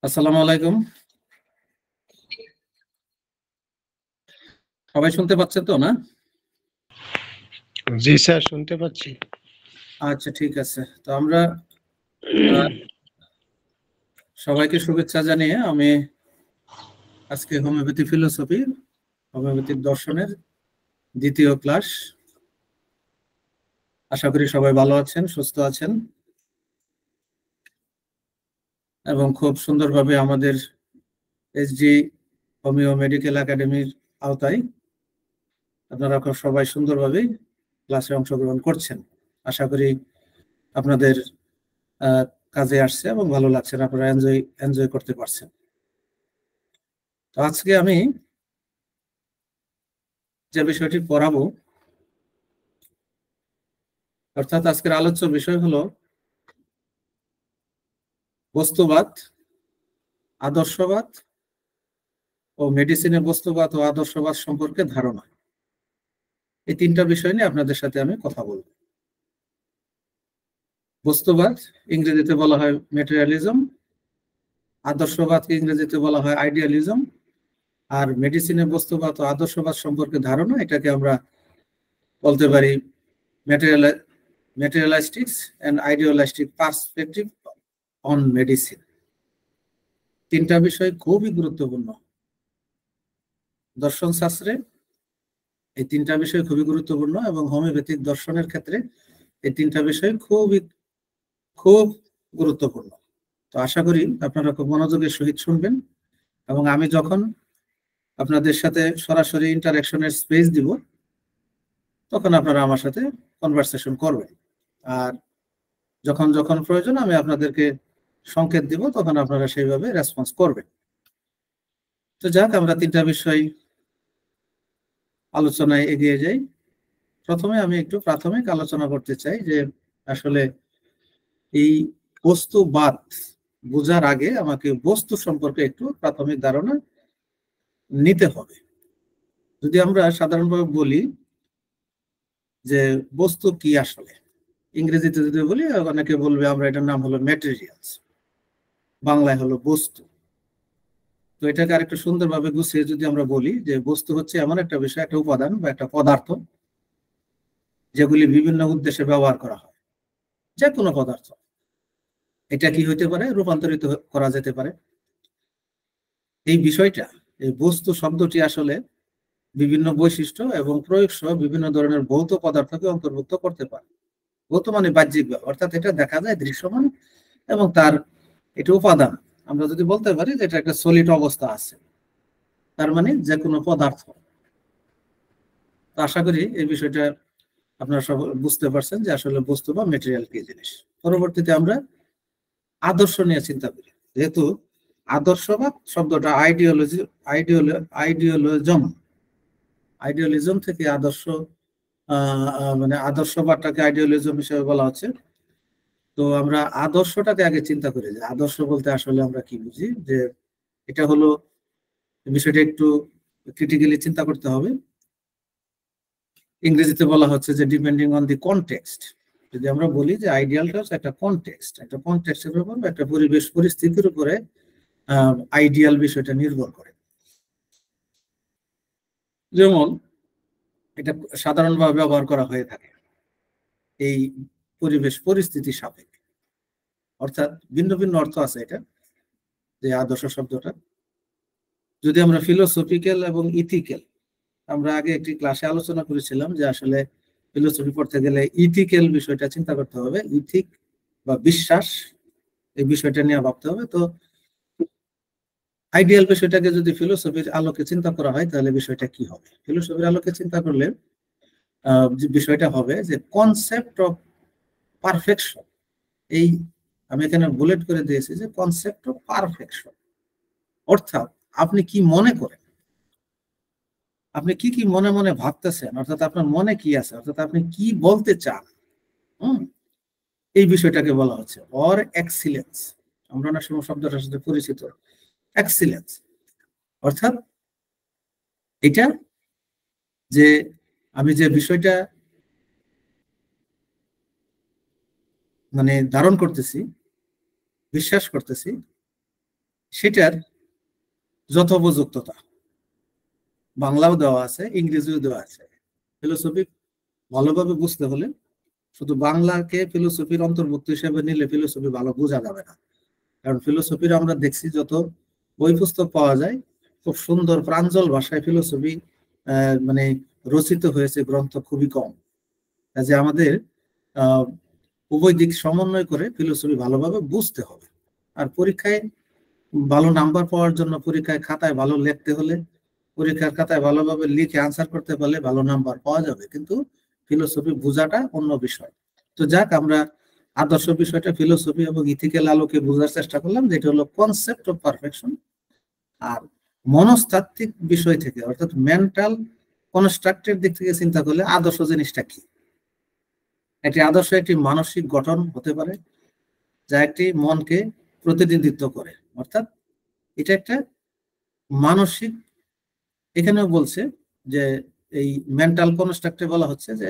আসসালামু আলাইকুম। সবাই শুনতে পাচ্ছেন তো না? জি স্যার, শুনতে পাচ্ছি। আচ্ছা, ঠিক আছে। তো আমরা সবাইকে শুভেচ্ছা জানিয়ে আমি আজকে হোমিওপ্যাথি ফিলোসফি, হোমিওপ্যাথিক দর্শনের দ্বিতীয় ক্লাস। আশা করি সবাই ভালো আছেন, সুস্থ আছেন এবং খুব সুন্দরভাবে আমাদের এসজি হোমিও মেডিকেল একাডেমির আওতায় আপনারা খুব সবাই সুন্দরভাবে ক্লাসে অংশগ্রহণ করছেন। আশা করি আপনাদের কাজে আসছে এবং ভালো লাগছে, আপনারা এনজয় করতে পারছেন। তো আজকে আমি যে বিষয়টি পড়াবো, অর্থাৎ আজকের আলোচ্য বিষয় হলো বস্তুবাদ, আদর্শবাদ ও মেডিসিনে বস্তুবাদ ও আদর্শবাদ সম্পর্কে ধারণা। এই তিনটা বিষয় নিয়ে আপনাদের সাথে আমি কথা বলব। বস্তুবাদ ইংরেজিতে বলা হয় ম্যাটেরিয়ালিজম, আদর্শবাদকে ইংরেজিতে বলা হয় আইডিয়ালিজম, আর মেডিসিনে বস্তুবাদ ও আদর্শবাদ সম্পর্কে ধারণা, এটাকে আমরা বলতে পারি materialistics and idealistic perspective on medicine. তিনটা বিষয় খুবই গুরুত্বপূর্ণ দর্শন শাস্ত্রে। এই তিনটা বিষয় খুবই গুরুত্বপূর্ণ এবং হোমিওপ্যাথিক দর্শনের ক্ষেত্রে এই তিনটা বিষয় খুব গুরুত্বপূর্ণ। তো আশা করি আপনারা খুব মনোযোগের সহিত শুনবেন এবং আমি যখন আপনাদের সাথে সরাসরি ইন্টারঅ্যাকশনের স্পেস দিব তখন আপনারা আমার সাথে কনভারসেশন করবেন, আর যখন যখন প্রয়োজন আমি আপনাদেরকে সংকেত দিব তখন আপনারা সেইভাবে রেসপন্স করবেন। তো যাক, আমরা তিনটা বিষয় আলোচনায় এগিয়ে যাই। প্রথমে আমি একটু প্রাথমিক আলোচনা করতে চাই যে আসলে এই বস্তুবাদ বোঝার আগে আমাকে বস্তু সম্পর্কে একটু প্রাথমিক ধারণা নিতে হবে। যদি আমরা সাধারণভাবে বলি যে বস্তু কি, আসলে ইংরেজিতে যদি বলি অনেকে বলবে আমরা এটার নাম হলো ম্যাটেরিয়ালস, বাংলায় হলো বস্তু। তো এটাকে আরেকটু সুন্দরভাবে গুছিয়ে যদি আমরা বলি যে বস্তু হচ্ছে এমন একটা বিষয়, একটা উপাদান বা একটা পদার্থ যেগুলি বিভিন্ন উদ্দেশ্যে ব্যবহার করা হয়, যে কোনো পদার্থ। এটা কি হইতে পারে, রূপান্তরিত করা যেতে পারে। এই বিষয়টা, এই বস্তু শব্দটি আসলে বিভিন্ন বৈশিষ্ট্য এবং প্রয়োগ সহ বিভিন্ন ধরনের ভৌত পদার্থকে অন্তর্ভুক্ত করতে পারে। ভৌত মানে বাহ্যিক, অর্থাৎ এটা দেখা যায়, দৃশ্যমান, এবং তার এটা উপাদান। আমরা যদি বলতে পারি যে এটা একটা সলিড অবস্থা আছে, তার মানে যে কোনো পদার্থ। আশা করি এই বিষয়টা আপনারা সব বুঝতে পারছেন যে আসলে বস্তু বা মেটেরিয়াল কি জিনিস। পরবর্তীতে আমরা আদর্শ নিয়ে চিন্তা করি, যেহেতু আদর্শবাদ শব্দটা আইডিয়ালিজম থেকে আদর্শ, মানে আদর্শবাদটাকে আইডিয়ালিজম হিসেবে বলা হচ্ছে। তো আমরা আদর্শটাকে আগে চিন্তা করি যে আদর্শ বলতে আসলে আমরা কি বুঝি, যে এটা হলো, বিষয়টা একটু ক্রিটিক্যালি চিন্তা করতে হবে। ইংরেজিতে বলা হচ্ছে যে ডিপেন্ডিং অন দি কনটেক্সট। যদি আমরা বলি যে আইডিয়ালটা হচ্ছে একটা কনটেক্সট, একটা কনটেক্সটের উপর, একটা পরিবেশ পরিস্থিতির উপরে আইডিয়াল বিষয়টা নির্ভর করে। যেমন এটা সাধারণভাবে ব্যবহার করা হয়ে থাকে এই পরিবেশ পরিস্থিতি সাপেক্ষে, অর্থাৎ ভিন্ন ভিন্ন অর্থ আছে এটা, যে আদর্শ শব্দটা। যদি আমরা ফিলোসফিক্যাল এবং ইথিক্যাল, আমরা আগে একটি ক্লাসে আলোচনা করেছিলাম যে আসলে ফিলোসফি পড়তে গেলে ইথিক্যাল বিষয়টা চিন্তা করতে হবে, ইথিক বা বিশ্বাস, এই বিষয়টা নিয়ে ভাবতে হবে। তো আইডিয়াল বিষয়টাকে যদি ফিলোসফির আলোকে চিন্তা করা হয় তাহলে বিষয়টা কি হবে? ফিলোসফির আলোকে চিন্তা করলে যে বিষয়টা হবে যে কনসেপ্ট অফ পারফেকশন। এই আমি এখানে বুলেট করে দিয়েছি যে কনসেপ্ট অফ পারফেকশন, অর্থাৎ আপনি কি মনে করেন, আপনি কি কি মনে মনে ভাবতেছেন, অর্থাৎ আপনার মনে কি আছে, অর্থাৎ আপনি কি বলতে চান। এই বিষয়টাকে বলা হচ্ছে অর এক্সিলেন্স। আমরা অনেক সময় শব্দটার সাথে পরিচিত, এক্সিলেন্স। অর্থাৎ এটা যে আমি যে বিষয়টা মানে ধারণ করতেছি, বিশ্বাস করতেছি, সেটার যথোপযুক্ততা বাংলাও দেওয়া আছে, ইংরেজিও দেওয়া আছে। ফিলোসফি ভালোভাবে বুঝতে হলে শুধু বাংলাকে ফিলোসফির অন্তর্ভুক্ত হিসেবে নিলে ফিলোসফি ভালো বোঝা যাবে না। কারণ ফিলোসফির আমরা দেখছি যত বই পুস্তক পাওয়া যায় খুব সুন্দর প্রাঞ্জল ভাষায় ফিলোসফি মানে রচিত হয়েছে গ্রন্থ খুবই কম। কাজে আমাদের উভয় দিক সমন্বয় করে ফিলোসফি ভালোভাবে বুঝতে হবে। আর পরীক্ষায় ভালো নাম্বার পাওয়ার জন্য পরীক্ষায় খাতায় ভালো লিখতে হলে, পরীক্ষার খাতায় ভালোভাবে লিখে আনসার করতে পারলে ভালো নাম্বার পাওয়া যাবে, কিন্তু ফিলোসফি বোঝাটা অন্য বিষয়। তো যাক, আমরা আদর্শ বিষয়টা ফিলোসফি এবং ইথিক্যাল আলোকে বোঝার চেষ্টা করলাম, যেটা হলো কনসেপ্ট অফ পারফেকশন। আর মনস্তাত্ত্বিক বিষয় থেকে অর্থাৎ মেন্টাল কনস্ট্রাক্টের দিক থেকে চিন্তা করলে আদর্শ জিনিসটা কি। একটি আদর্শ একটি মানসিক গঠন হতে পারে যা একটি মনকে প্রতিনিধিত্ব করে, অর্থাৎ এটা একটা মানসিক, এখানেও বলছে যে এই মেন্টাল কনস্ট্রাক্টে বলা হচ্ছে যে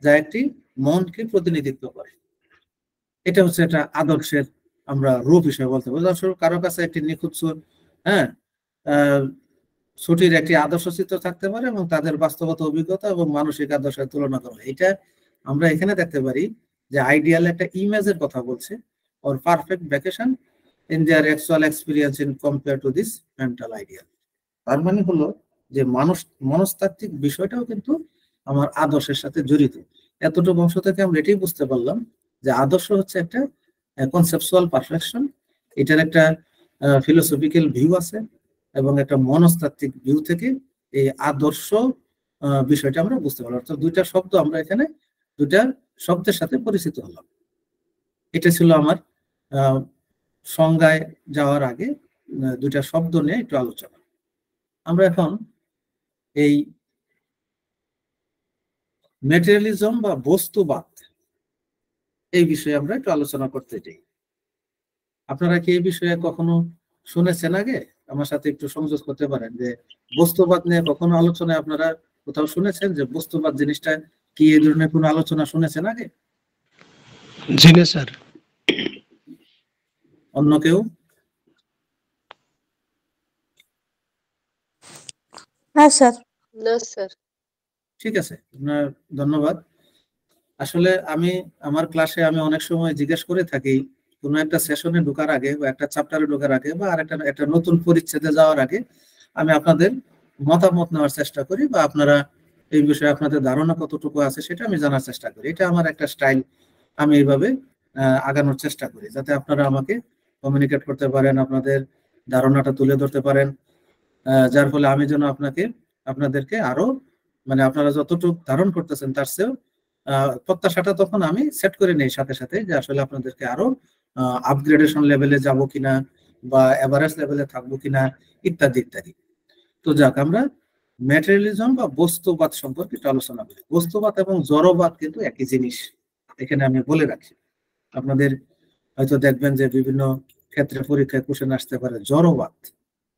যা একটি মনকে প্রতিনিধিত্ব করে। এটা হচ্ছে একটা আদর্শের আমরা রূপ হিসেবে বলতে পারি। উদাহরণস্বরূপ কারো কাছে একটি নিখুঁত ছুটির একটি আদর্শ চিত্র থাকতে পারে এবং তাদের বাস্তবতা অভিজ্ঞতা এবং মানসিক আদর্শের তুলনা করা। এটা আমরা এখানে দেখতে পারি যে আইডিয়াল একটা ইমেজের কথা বলছে, or perfect vacation in their actual experience in compare to this mental ideal। তার মানে হলো যে মনস্তাত্ত্বিক বিষয়টাও কিন্তু আমার আদর্শের সাথে জড়িত। এতটুকু অংশ থেকে আমরা এটাই বুঝতে পারলাম যে আদর্শ হচ্ছে একটা কনসেপচুয়াল পারফেকশন, এটার একটা ফিলোসফিক্যাল ভিউ আছে এবং একটা মনস্তাত্ত্বিক ভিউ থেকে এই আদর্শ বিষয়টা আমরা বুঝতে পারলাম। অর্থাৎ দুইটা শব্দ আমরা এখানে দুইটা শব্দের সাথে পরিচিত হলাম। এটা ছিল আমার সংজ্ঞায় যাওয়ার আগে দুইটা শব্দ নিয়ে একটু আলোচনা। আমরা এখন এই ম্যাটেরিয়ালিজম বা বস্তুবাদ এই বিষয়ে আমরা একটু আলোচনা করতে চাই। আপনারা কি এই বিষয়ে কখনো শুনেছেন আগে? আমার সাথে একটু সংযোগ করতে পারেন যে বস্তুবাদ নিয়ে কখনো আলোচনায় আপনারা কোথাও শুনেছেন যে বস্তুবাদ জিনিসটা কি, এই ধরনের কোনো আলোচনা শুনেছেন আগে? জি না স্যার। অন্য কেউ? না স্যার। না স্যার। ঠিক আছে, আপনার ধন্যবাদ। আসলে আমি আমার ক্লাসে আমি অনেক সময় জিজ্ঞেস করে থাকি কোনো একটা সেশনে ঢোকার আগে বা একটা চ্যাপ্টারে ঢোকার আগে বা একটা নতুন পরিচ্ছেদে যাওয়ার আগে আমি আপনাদের মতামত নেওয়ার চেষ্টা করি বা আপনারা এই বিষয়ে আপনাদের ধারণা কতটুকু আছে সেটা আমি জানার চেষ্টা করি। এটা আমার একটা স্টাইল, আমি এইভাবে আগানোর চেষ্টা করি যাতে আপনারা আমাকে কমিউনিকেট করতে পারেন, আপনাদের ধারণাটা তুলে ধরতে পারেন, যার ফলে আমি যেন আপনাদেরকে আরো মানে আপনারা যতটুকু ধারণ করতেছেন তার চেয়েও প্রত্যাশাটা তখন আমি সেট করে নেই সাথে সাথে যে আসলে আপনাদেরকে আরো আপগ্রেডেশন লেভেলে যাব কিনা বা এভারেজ লেভেলে থাকবো কিনা ইত্যাদি ইত্যাদি। তো যাক, আমরা ম্যাটেরিয়ালিজম বা বস্তুবাদ সম্পর্কে একটু আলোচনা করি। বস্তুবাদ এবং জড়বাদ কিন্তু একই জিনিস, এখানে আমি বলে রাখি। আপনাদের হয়তো দেখবেন যে বিভিন্ন ক্ষেত্রে পরীক্ষায় কোশ্চেন আসতে পারে জড়বাদ।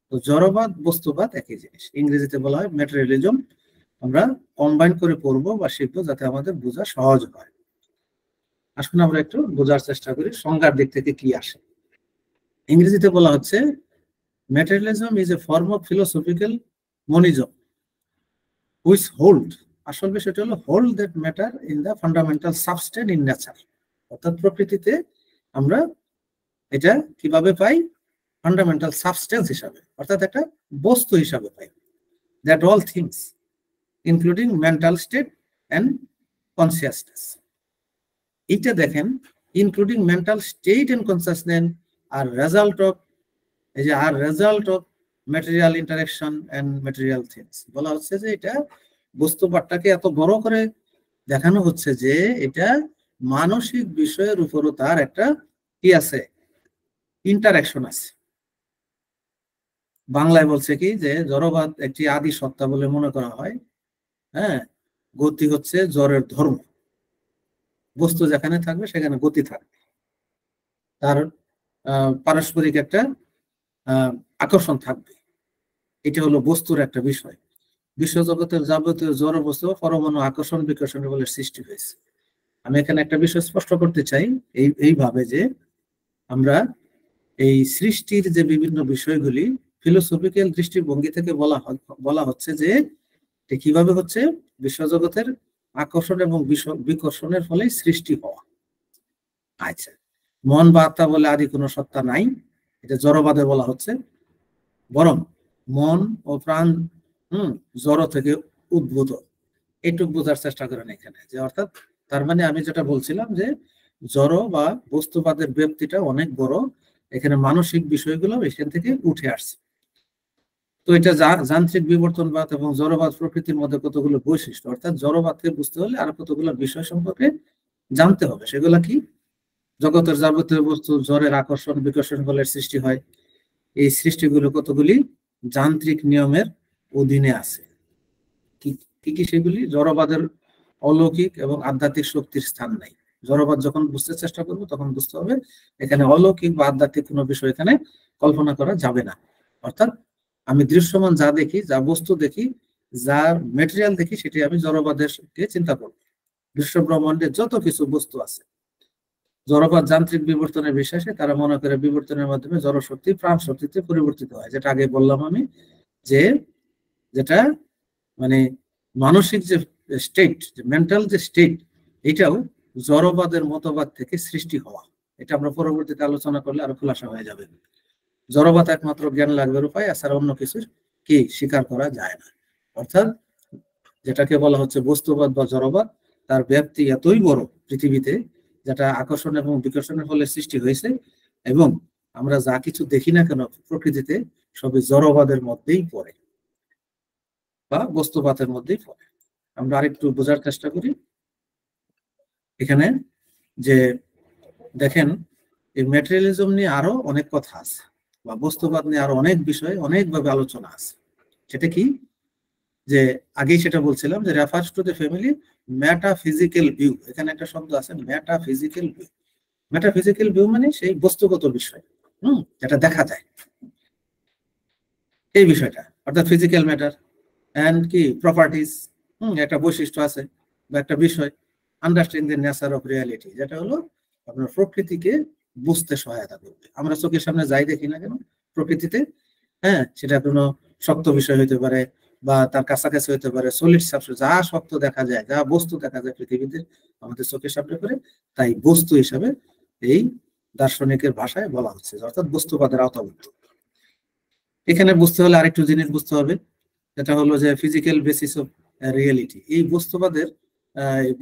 তো জড়বাদ বস্তুবাদ একই জিনিস, ইংরেজিতে বলা হয় ম্যাটেরিয়ালিজম। আমরা কম্বাইন করে পড়বো বা শিখবো যাতে আমাদের বোঝা সহজ হয়। আসুন আমরা একটু বোঝার চেষ্টা করি সংজ্ঞার দিক থেকে কি আসে। ইংরেজিতে বলা হচ্ছে materialism is a form of philosophical monism which hold, আসল বিষয়টা হলো hold that matter in the fundamental substance in nature. অর্থাৎ প্রকৃতিতে আমরা এটা কিভাবে পাই? ফান্ডামেন্টাল সাবস্টেন্স হিসাবে, অর্থাৎ একটা বস্তু হিসাবে পাই। That all things including mental state and consciousness. এইটা দেখেন, including mental state and consciousness are result of material interaction and material things. বলা হচ্ছে যে এটা বস্তুবাদটাকে এত বড় করে দেখানো হচ্ছে যে এটা মানসিক বিষয়ের উপরও তার একটা কি আছে, ইন্টারাকশন আছে। বাংলায় বলছে কি যে জড়বাদ একটি আদি সত্তা বলে মনে করা হয়। হ্যাঁ, গতি হচ্ছে জড়ের ধর্ম। বস্তু যেখানে থাকবে সেখানে গতি থাকবে, তার পারস্পরিক একটা আকর্ষণ থাকবে। এটা হলো বস্তুর একটা বিষয়। বিশ্বজগতের যাবতীয় জড় বস্তু পরমাণু আকর্ষণ বিকর্ষণের বলে সৃষ্টি হয়েছে। আমি এখানে একটা বিষয় স্পষ্ট করতে চাই এইভাবে যে আমরা এই সৃষ্টির যে বিভিন্ন বিষয়গুলি ফিলোসফিক্যাল দৃষ্টিভঙ্গি থেকে বলা হচ্ছে যে কিভাবে হচ্ছে বিশ্বজগতের আকর্ষণ এবং বিকর্ষণের ফলে সৃষ্টি হওয়া। আচ্ছা, মন বা আত্মা বলে আদি কোনো সত্তা নাই, এটা জড়বাদে বলা হচ্ছে, বরং মন ও প্রাণ জড় থেকে উদ্ভূত, এইটুকু বোঝার চেষ্টা করেন এখানে। যে অর্থাৎ তার মানে আমি যেটা বলছিলাম যে জড় বা বস্তুবাদের ব্যাপ্তিটা অনেক বড়, এখানে মানসিক বিষয়গুলো এখান থেকে উঠে আসছে। তো এটা যান্ত্রিক বিবর্তনবাদ এবং জড়বাদ প্রকৃতির মধ্যে কতগুলো বৈশিষ্ট্য, অর্থাৎ জড়বাদকে বুঝতে হলে আরো কতগুলো বিষয় সম্পর্কে জানতে হবে। সেগুলা কি? জগতের যাবতীয় বস্তু জড়ের আকর্ষণ বিকর্ষণ বলের সৃষ্টি হয়। এই সৃষ্টিগুলো কতগুলি যান্ত্রিক নিয়মের অধীনে আছে। কি কি সেগুলি? জড়বাদের অলৌকিক এবং আধ্যাত্মিক শক্তির স্থান নাই। জড়বাদ যখন বুঝতে চেষ্টা করবো তখন বুঝতে হবে এখানে অলৌকিক বা আধ্যাত্মিক কোনো বিষয় এখানে কল্পনা করা যাবে না। অর্থাৎ আমি দৃশ্যমান যা দেখি, যা বস্তু দেখি, যা মেটেরিয়াল দেখি, সেটি আমি জড়বাদের চিন্তা করবো। বিশ্ব ব্রহ্মাণ্ডে যত কিছু বস্তু আছে, জড়বাদ যান্ত্রিক বিবর্তনের বিশ্বাসে তারা মনে করে বিবর্তনের মাধ্যমে জড়শক্তি প্রাণ শক্তিতে পরিবর্তিত হয়। যেটা আগে বললাম আমি, যে যেটা মানে মানসিক যে স্টেট, যে মেন্টাল যে স্টেট, এটাও জড়বাদের মতবাদ থেকে সৃষ্টি হওয়া। এটা আমরা পরবর্তীতে আলোচনা করলে আরো খোলাসা হয়ে যাবে। জড়বাদ একমাত্র জ্ঞান লাভের উপায়, এছাড়া অন্য কিছু কি স্বীকার করা যায় না। অর্থাৎ যেটাকে বলা হচ্ছে বস্তুবাদ বা জড়বাদ, তার ব্যাপ্তি এতই বড় পৃথিবীতে, যেটা আকর্ষণ এবং বিকর্ষণের ফলে সৃষ্টি হয়েছে, এবং আমরা যা কিছু দেখি না কেন প্রকৃতিতে সবই জড়বাদের মধ্যেই পড়ে বা বস্তুবাদের মধ্যেই পড়ে। আমরা আরেকটু বোঝার চেষ্টা করি এখানে, যে দেখেন এই ম্যাটেরিয়ালিজম নিয়ে আরো অনেক কথা আছে, বা বস্তুবাদ নিয়ে আরো অনেক বিষয় অনেকভাবে আলোচনা আছে। সেটা কি? যে আগেই সেটা বলছিলাম যে refers to the family metaphysical view. এখানে একটা শব্দ আছে মেটাফিজিক্যাল ভিউ। মেটাফিজিক্যাল ভিউ মানে সেই বস্তুগত বিষয়, যেটা দেখা যায়, এই বিষয়টা, অর্থাৎ ফিজিক্যাল ম্যাটার এন্ড কি প্রপার্টিজ, একটা বৈশিষ্ট্য আছে বা একটা বিষয়। Understanding the nature of reality, যেটা হলো আপনার প্রকৃতিকে বুঝতে সহায়তা করবে। আমরা চোখের সামনে যাই দেখি না কেন প্রকৃতিতে, সেটা কোনো শক্ত বিষয় হইতে পারে বা তার কাছাকাছি হইতে পারে, সলিড সাবস্টেন্স, যা শক্ত দেখা যায়, যা বস্তু দেখা যায় পৃথিবীতে আমাদের চোখের সামনে করে, তাই বস্তু হিসাবে এই দার্শনিকের ভাষায় বলা হচ্ছে, অর্থাৎ বস্তুবাদের আওতাভুক্ত। এখানে বুঝতে হলে আরেকটু জিনিস বুঝতে হবে, যেটা হলো যে ফিজিক্যাল বেসিস অফ রিয়েলিটি। এই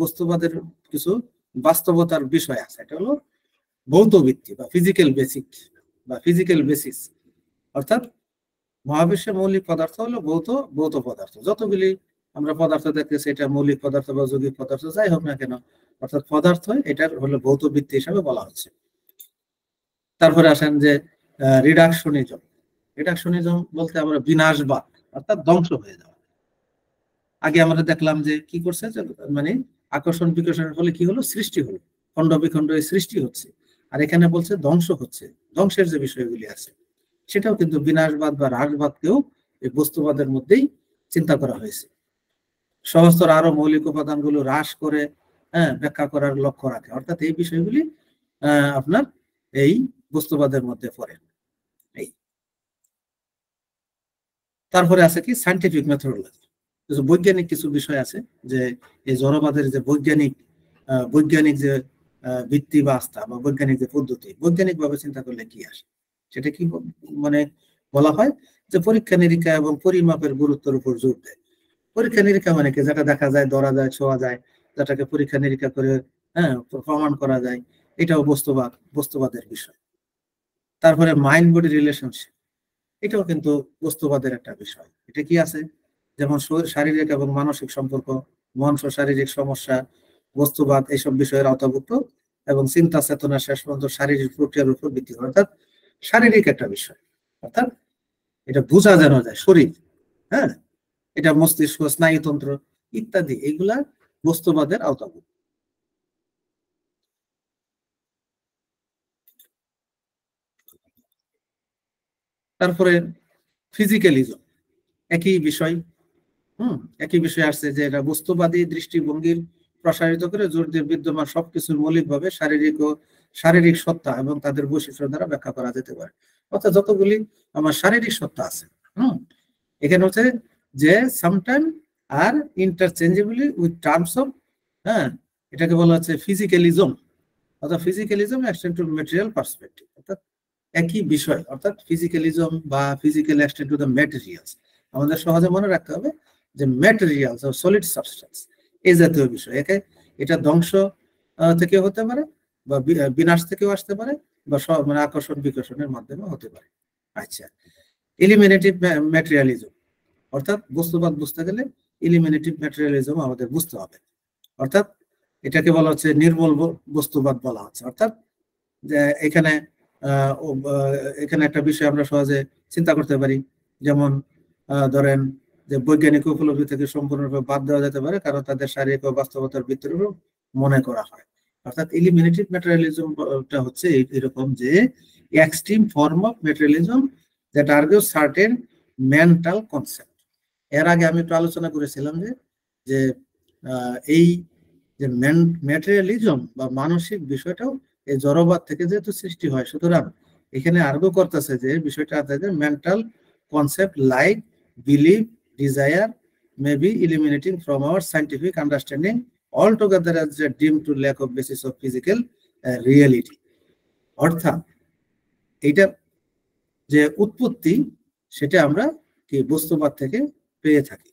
বস্তুবাদের কিছু বাস্তবতার বিষয় আছে। এটা হলো ভৌত ভিত্তি বা ফিজিক্যাল বেসিক বা ফিজিক্যাল বেসিস। অর্থাৎ মহাবিশ্বের মৌলিক পদার্থ হলো ভৌত পদার্থ। যতগুলি আমরা পদার্থ দেখতেছি, এটা মৌলিক পদার্থ বা যৌগিক পদার্থ যাই হোক না কেন, অর্থাৎ পদার্থ, এটার হলো ভৌত ভিত্তি হিসাবে বলা হচ্ছে। তারপরে আসেন যে রিডাকশনিজম। রিডাকশনিজম বলতে আমরা বিনাশবাদ, অর্থাৎ ধ্বংস হয়ে যাওয়া। আগে আমরা দেখলাম যে কি করছে, মানে আকর্ষণ বিকর্ষণের ফলে কি হলো, সৃষ্টি হলো, খণ্ড বিখণ্ড সৃষ্টি হচ্ছে। আর এখানে বলছে ধ্বংস হচ্ছে। ধ্বংসের যে বিষয়গুলি আছে সেটাও কিন্তু বিনাশবাদ বা হ্রাসবাদকেও এই বস্তুবাদের মধ্যেই চিন্তা করা হয়েছে। সহস্তর আরো মৌলিক উপাদানগুলো হ্রাস করে ব্যাখ্যা করার লক্ষ্য রাখে। অর্থাৎ এই বিষয়গুলি আপনার এই বস্তুবাদের মধ্যে পড়ে। এই তারপরে আছে কি সায়েন্টিফিক মেথোডোলজি, বৈজ্ঞানিক কিছু বিষয় আছে, যে এই জড়বাদের যে বৈজ্ঞানিক যে ভিত্তি বা আস্থা বা বৈজ্ঞানিক যে পদ্ধতি, বৈজ্ঞানিক ভাবে চিন্তা করলে কি আসে, সেটা কি মানে বলা হয় যে পরীক্ষা নিরীক্ষা এবং পরিমাপের গুরুত্বের উপর জোর দেয়। পরীক্ষা নিরীক্ষা মানে কি? যেটা দেখা যায়, ধরা যায়, ছোঁয়া যায়, যেটাকে পরীক্ষা নিরীক্ষা করে প্রমাণ করা যায়, এটাও বস্তুবাদের বিষয়। তারপরে মাইন্ড বডি রিলেশনশিপ, এটাও কিন্তু বস্তুবাদের একটা বিষয়। এটা কি আছে? যেমন শারীরিক এবং মানসিক সম্পর্ক, মন শারীরিক সমস্যা, বস্তুবাদ এইসব বিষয়ের আওতাভুক্ত, এবং চিন্তা চেতনা শেষ পর্যন্ত শারীরিক প্রক্রিয়ার উপর ভিত্তি করে, অর্থাৎ শারীরিক একটা বিষয়। অর্থাৎ এটা বোঝা যেন যায়, শরীর, এটা মস্তিষ্ক, স্নায়ুতন্ত্র ইত্যাদি, এগুলা বস্তুবাদের আওতাভুক্ত। তারপরে ফিজিক্যালিজম, একই বিষয়, একই বিষয় আসছে, যে এটা বস্তুবাদী দৃষ্টিভঙ্গির প্রসারিত করে জোর দিয়ে বিদ্যমান সবকিছুর মৌলিকভাবে শারীরিক সত্তা এবং তাদের বৈশিষ্ট্য দ্বারা ব্যাখ্যা করা যেতে পারে। অর্থাৎ যতগুলি আমার শারীরিক সত্তা আছে, এখানে হচ্ছে যে sometime are interchangeably with terms of, এটাকে বলা হচ্ছে ফিজিক্যালিজম, অর্থাৎ physicalism extend to material perspective, অর্থাৎ একই বিষয়, অর্থাৎ ফিজিক্যালিজম বা physical extend to the materials. আমাদের সহজে মনে রাখতে হবে যে ম্যাটেরিয়ালস অর সলিড সাবস্টেন্স এই জাতীয় বিষয়, এটা ধ্বংস থেকে হতে পারে বা বিনাশ থেকেও আসতে পারে বা মানে আকর্ষণ বিকর্ষণের মাধ্যমে হতে পারে। আচ্ছা, এলিমিনেটিভ ম্যাটেরিয়ালিজম, অর্থাৎ বস্তুবাদ বুঝতে গেলে এলিমিনেটিভ ম্যাটেরিয়ালিজম আমাদের বুঝতে হবে, অর্থাৎ এটাকে বলা হচ্ছে নির্মল বস্তুবাদ বলা হচ্ছে। অর্থাৎ যে এখানে একটা বিষয় আমরা সহজে চিন্তা করতে পারি, যেমন ধরেন যে বৈজ্ঞানিক উপলব্ধি থেকে সম্পূর্ণরূপে বাদ দেওয়া যেতে পারে কারণ তাদের শারীরিক ও বাস্তবতার ভিত্তির উপর মনে করা হয়। অর্থাৎ এলিমিনেটিভ ম্যাটেরিয়ালিজমটা হচ্ছে এরকম যে extreme form of materialism that argues certain mental concept. এর আগে আমি একটু আলোচনা করেছিলাম যে এই যে ম্যাটেরিয়ালিজম বা মানসিক বিষয়টাও এই জড়বাদ থেকে যেহেতু সৃষ্টি হয়, সুতরাং এখানে আর্গু করতেছে যে বিষয়টা mental concept like believe, desire may be eliminating from our scientific understanding altogether as deemed to lack of basis of physical reality. অর্থাৎ এইটা যে উৎপত্তি সেটা আমরা কি বস্তুবাদ থেকে পেয়ে থাকি।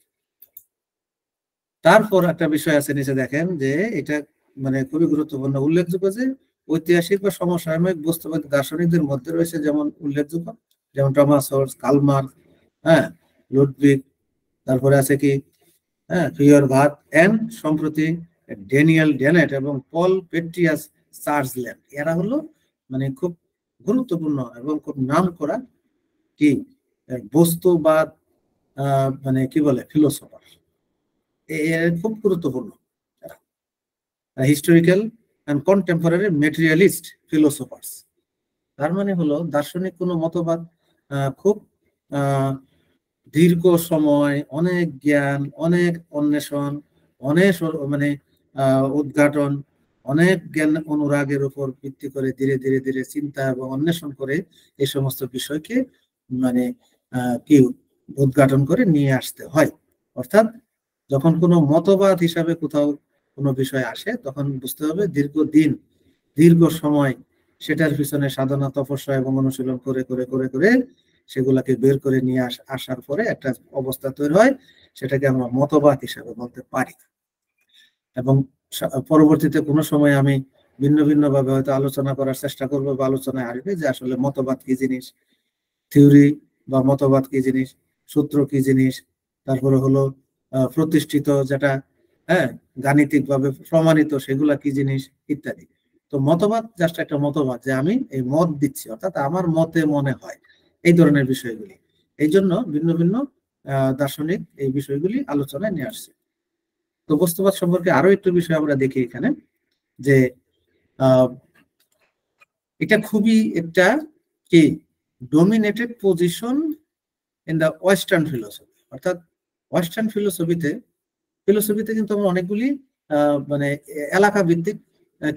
তারপর একটা বিষয় আছে নিচে দেখেন যে এটা মানে খুবই গুরুত্বপূর্ণ, উল্লেখযোগ্য যে ঐতিহাসিক বা সমসাময়িক বস্তুবাদী দার্শনিকদের মধ্যে রয়েছে যেমন উল্লেখযোগ্য যেমন টমাস হোবস, কার্ল মার্কস, লুডভিগ, তারপরে আছে কি ফিওরবাদ এন্ড সম্প্রতি ড্যানিয়েল ডেনেট এবং পল পেট্রিয়াস চার্চল্যান্ড। এরা হলো মানে খুব গুরুত্বপূর্ণ এবং খুব নাম করা কি বস্তুবাদ মানে কি বলে ফিলোসফার, খুব গুরুত্বপূর্ণ হিস্টোরিক্যাল এন্ড কন্টেম্পোরারি ম্যাটেরিয়ালিস্ট ফিলোসফার্স। তার মানে হলো দার্শনিক কোনো মতবাদ খুব দীর্ঘ সময়, অনেক জ্ঞান, অনেক অন্বেষণ, অনেক মানে উদ্ঘাটন, অনেক জ্ঞান অনুরাগের উপর ভিত্তি করে ধীরে ধীরে ধীরে চিন্তা এবং অন্বেষণ করে এই সমস্ত বিষয়কে মানে কি উদ্ঘাটন করে নিয়ে আসতে হয়। অর্থাৎ যখন কোনো মতবাদ হিসাবে কোথাও কোনো বিষয় আসে তখন বুঝতে হবে দীর্ঘদিন, দীর্ঘ সময় সেটার পিছনে সাধনা, তপস্যা এবং অনুশীলন করে করে করে করে সেগুলাকে বের করে নিয়ে আসার পরে একটা অবস্থা তৈরি হয়, সেটাকে আমরা মতবাদ হিসাবে বলতে পারি। এবং পরবর্তীতে কোনো সময় আমি ভিন্ন ভিন্ন ভাবে হয়তো আলোচনা করার চেষ্টা করবো বা আলোচনায় আসবে যে আসলে মতবাদ কি জিনিস, থিওরি বা মতবাদ কি জিনিস, সূত্র কি জিনিস, তারপরে হলো প্রতিষ্ঠিত যেটা গাণিতিক ভাবে প্রমাণিত সেগুলা কি জিনিস ইত্যাদি। তো মতবাদ জাস্ট একটা মতবাদ যে আমি এই মত দিচ্ছি, অর্থাৎ আমার মতে মনে হয়, এই ধরনের বিষয়গুলি। এই জন্য ভিন্ন ভিন্ন দার্শনিক এই বিষয়গুলি আলোচনায় নিয়ে আসছে। তো বস্তুবাদ সম্পর্কে আরো একটু বিষয় আমরা দেখি এখানে যে এটা খুবই একটা কি dominated position in the western philosophy. অর্থাৎ ওয়েস্টার্ন ফিলোসফিতে কিন্তু আমরা অনেকগুলি মানে এলাকা ভিত্তিক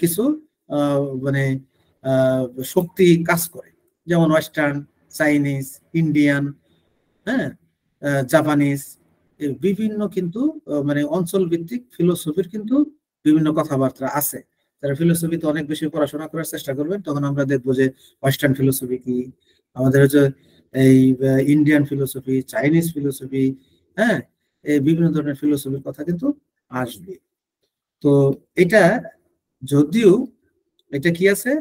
কিছু মানে শক্তি কাজ করে, যেমন ওয়েস্টার্ন, চাইনিজ, ইন্ডিয়ান, জাপানিজ, বিভিন্ন কিন্তু মানে অঞ্চল ভিত্তিক ফিলোসফির কিন্তু বিভিন্ন কথাবার্তা আছে। যারা ফিলোসফিতে অনেক বেশি পড়াশোনা করার চেষ্টা করবেন তখন আমরা দেখবো যে ওয়েস্টার্ন ফিলোসফি কি, আমাদের হচ্ছে এই ইন্ডিয়ান ফিলোসফি, চাইনিজ ফিলোসফি, এই বিভিন্ন ধরনের ফিলোসফির কথা কিন্তু আসবে। তো এটা যদিও এটা কি আছে,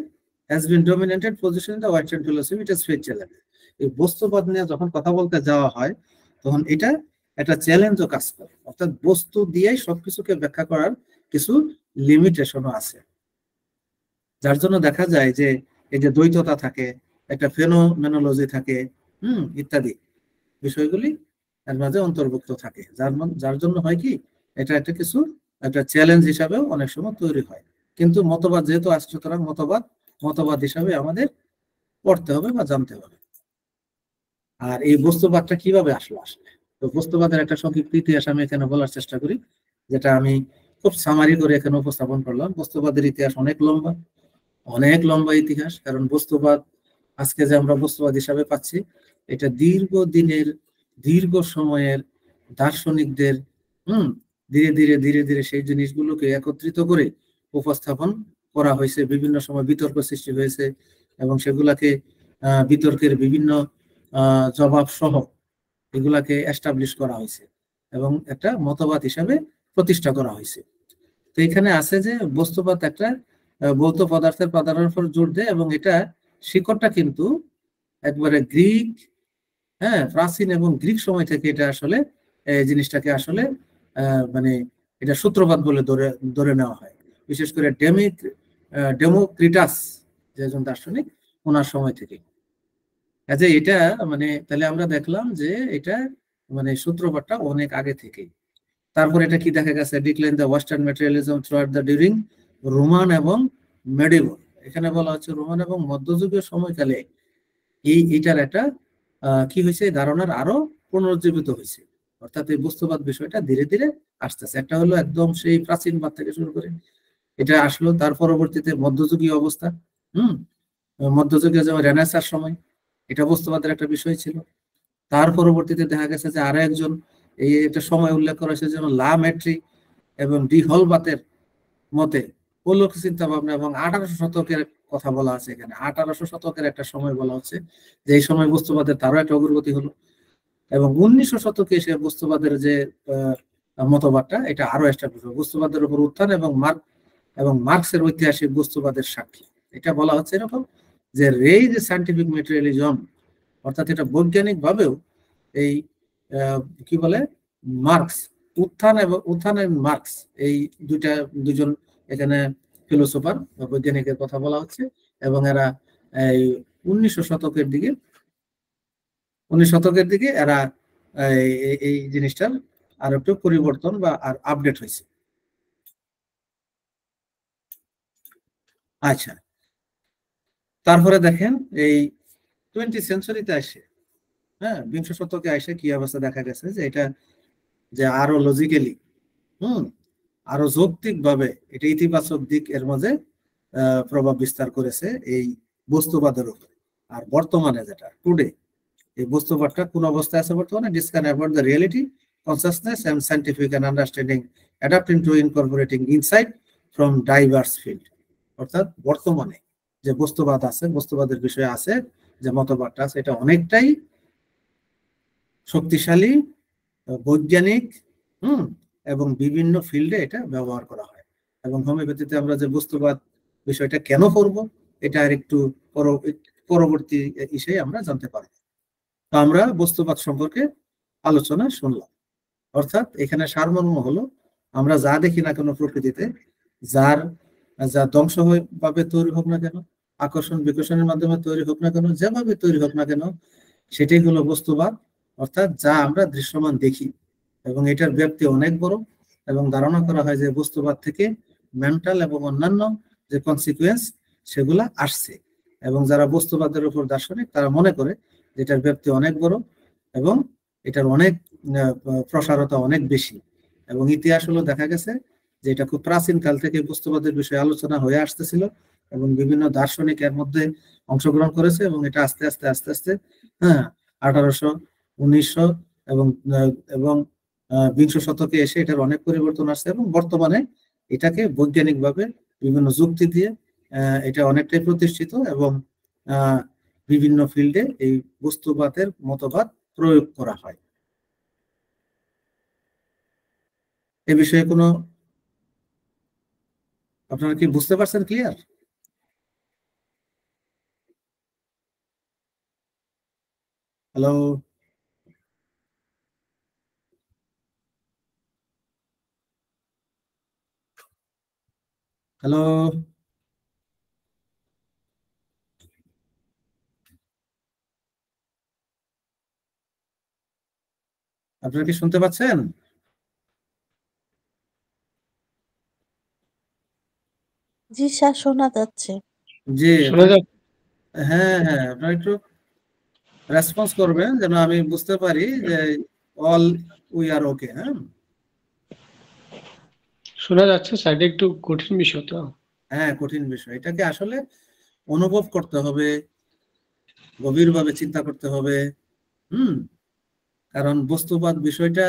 has been dominated position in the Western philosophy, it is fair challenge. এই বস্তুবাদ নিয়ে যখন কথা বলতে যাওয়া হয় তখন এটা একটা চ্যালেঞ্জও কাজ করে, অর্থাৎ বস্তু দিয়েই সবকিছুকে ব্যাখ্যা করার কিছু লিমিটেশনও আছে, যার জন্য দেখা যায় যে এই যে দ্বৈততা থাকে, একটা ফেনোমেনোলজি থাকে, ইত্যাদি বিষয়গুলি এর মাঝে অন্তর্ভুক্ত থাকে, যার জন্য হয় কি এটা একটা চ্যালেঞ্জ হিসাবেও অনেক সময় তৈরি হয়। কিন্তু মতবাদ যেহেতু আসছে, সুতরাং মতবাদ হিসাবে আমাদের পড়তে হবে বা জানতে হবে। আর এই বস্তুবাদটা কিভাবে আসলো আসলে, তো বস্তুবাদের একটা সংক্ষিপ্ত ইতিহাস আমি এখানে বলার চেষ্টা করি, যেটা আমি খুব সামারি করে এখানে উপস্থাপন করলাম। বস্তুবাদের ইতিহাস অনেক লম্বা ইতিহাস, কারণ বস্তুবাদ আজকে যে আমরা বস্তুবাদ হিসাবে পাচ্ছি, এটা দীর্ঘ সময়ের দার্শনিকদের ধীরে ধীরে ধীরে ধীরে সেই জিনিসগুলোকে একত্রিত করে উপস্থাপন করা হয়েছে। বিভিন্ন সময় বিতর্ক সৃষ্টি হয়েছে এবং সেগুলাকে বিতর্কের বিভিন্ন জবাব সহ এগুলাকে এস্টাবলিশ করা হয়েছে এবং একটা মতবাদ হিসাবে প্রতিষ্ঠা করা হয়েছে। তো এখানে আছে যে বস্তুবাদ একটা ভৌত পদার্থের প্রাধান্যের উপর জোর দেয় এবং এটা শিকড়টা কিন্তু একবারে গ্রিক, প্রাচীন এবং গ্রিক সময় থেকে এটা আসলে জিনিসটাকে আসলে মানে এটা সূত্রপাত বলে ধরে নেওয়া হয়। বিশেষ করে ডেমোক্রিটাস যে একজন দার্শনিক, ওনার সময় থেকে। আচ্ছা, এটা মানে তাহলে আমরা দেখলাম যে এটা মানে সূত্রপাতটা অনেক আগে থেকে। তারপর এটা কি দেখা গেছে, decline the western materialism throughout the during Roman এবং মেডিভেল। এখানে বলা হচ্ছে রোমান এবং মধ্যযুগীয় সময়কালে এইটার একটা কি হয়েছে, ধারণার আরো পুনরুজ্জীবিত হয়েছে। অর্থাৎ এই বস্তুবাদ বিষয়টা ধীরে ধীরে আসতেছে। একটা হলো একদম সেই প্রাচীনবাদ থেকে শুরু করে এটা আসলো, তার পরবর্তীতে মধ্যযুগীয় অবস্থা, মধ্যযুগীয় যেমন রেনেসাঁর সময় এটা বস্তুবাদের একটা বিষয় ছিল। তার পরবর্তীতে দেখা গেছে যে আরো একজন এটা সময় উল্লেখ করা হয়েছে, যেমন লা মেট্রি এবং ডি হলবাতের মতে পৌলক চিন্তা ভাবনা, এবং 1800 শতকের কথা বলা আছে এখানে। 1800 শতকের একটা সময় বলা হচ্ছে যে এই সময় বস্তুবাদের তারও একটা অগ্রগতি হলো, এবং 1900 শতকে এসে বস্তুবাদের যে মতবাদটা এটা আরো এস্টাবলিশ হলো। বস্তুবাদের উপর উত্থান এবং মার্কসের ঐতিহাসিক বস্তুবাদের সাক্ষী। এটা বলা হচ্ছে এরকম যে রেইজ সায়েন্টিফিক ম্যাটেরিয়ালিজম, অর্থাৎ এটা বৈজ্ঞানিক ভাবেও এই কি বলে মার্কস, উত্থান মার্কস, এই দুজন এখানে ফিলোসোফার বা বৈজ্ঞানিকের কথা বলা হচ্ছে। এবং এরা এই 19 শতকের দিকে এরা এই জিনিসটার আর একটু পরিবর্তন বা আর আপডেট হয়েছে। আচ্ছা, তারপরে দেখেন এই 20th সেঞ্চুরিতে আসে, বিংশ শতকে আসে কি অবস্থা দেখা গেছে যে এটা যে আরো লজিক্যালি আরো যৌক্তিক ভাবে এটা ইতিবাচক দিক এর মাঝে প্রভাব বিস্তার করেছে এই বস্তুবাদের উপরে। আর বর্তমানে যেটা টুডে, এই বস্তুবাদটা কোন অবস্থায় আছে বর্তমানে, discuss about the reality, consciousness and scientific and understanding adapting to incorporating insight from diverse field. অর্থাৎ বর্তমানে যে বস্তুবাদ আছে, বস্তুবাদের বিষয়ে আছে যে মতবাদটা আছে, এটা অনেকটাই শক্তিশালী, বৈজ্ঞানিক, এবং বিভিন্ন ফিল্ডে এটা ব্যবহার করা হয়। এবং হোমিওপ্যাথিতে আমরা যে বস্তুবাদ বিষয়টা কেন পড়ব, এটা আর একটু পরবর্তী ইসে আমরা জানতে পারবো। তো আমরা বস্তুবাদ সম্পর্কে আলোচনা শুনলাম। অর্থাৎ এখানে সারমর্ম হলো, আমরা যা দেখি না কেন প্রকৃতিতে, যা ধ্বংস ভাবে তৈরি হোক না কেন, আকর্ষণ বিকর্ষণের মাধ্যমে তৈরি হোক না কেন, যেভাবে তৈরি হোক না কেন, সেটাই হলো বস্তুবাদ। অর্থাৎ যা আমরা দৃশ্যমান দেখি, এবং এটার ব্যাপ্তি অনেক বড়, এবং ধারণা করা হয় যে বস্তুবাদ থেকে মেন্টাল এবং অন্যান্য যে কনসিকুয়েন্স সেগুলা আসছে। এবং যারা বস্তুবাদের উপর দার্শনিক তারা মনে করে যে এটার ব্যাপ্তি অনেক বড় এবং এটার অনেক প্রসারতা অনেক বেশি। এবং ইতিহাস হলো দেখা গেছে যে এটা খুব প্রাচীন কাল থেকে বস্তুবাদের বিষয়ে আলোচনা হয়ে আসতেছিল এবং বিভিন্ন দার্শনিক এর মধ্যে অংশগ্রহণ করেছে, এবং এটা আস্তে আস্তে 1800, 1900 এবং বিংশ শতকে এসে এটার অনেক পরিবর্তন আসছে, এবং বর্তমানে এটাকে বৈজ্ঞানিকভাবে বিভিন্ন যুক্তি দিয়ে এটা অনেকটাই প্রতিষ্ঠিত, এবং বিভিন্ন ফিল্ডে এই বস্তুবাদের মতবাদ প্রয়োগ করা হয়। এ বিষয়ে কোনো আপনারা কি বুঝতে পারছেন? ক্লিয়ার? হ্যালো, হ্যালো, আপনারা কি শুনতে পাচ্ছেন? জি স্যার, শোনা যাচ্ছে। জি, শোনা যাচ্ছে। হ্যাঁ হ্যাঁ, আপনারা একটু রেসপন্স করবেন যেন আমি বুঝতে পারি যে অল উই আর ওকে। হ্যাঁ, শোনা যাচ্ছে সাইডে একটু কঠিন বিষয় তো। হ্যাঁ, কঠিন বিষয়। এটাকে আসলে অনুভব করতে হবে, গভীরভাবে চিন্তা করতে হবে। হুম কারণ বস্তুবাদ বিষয়টা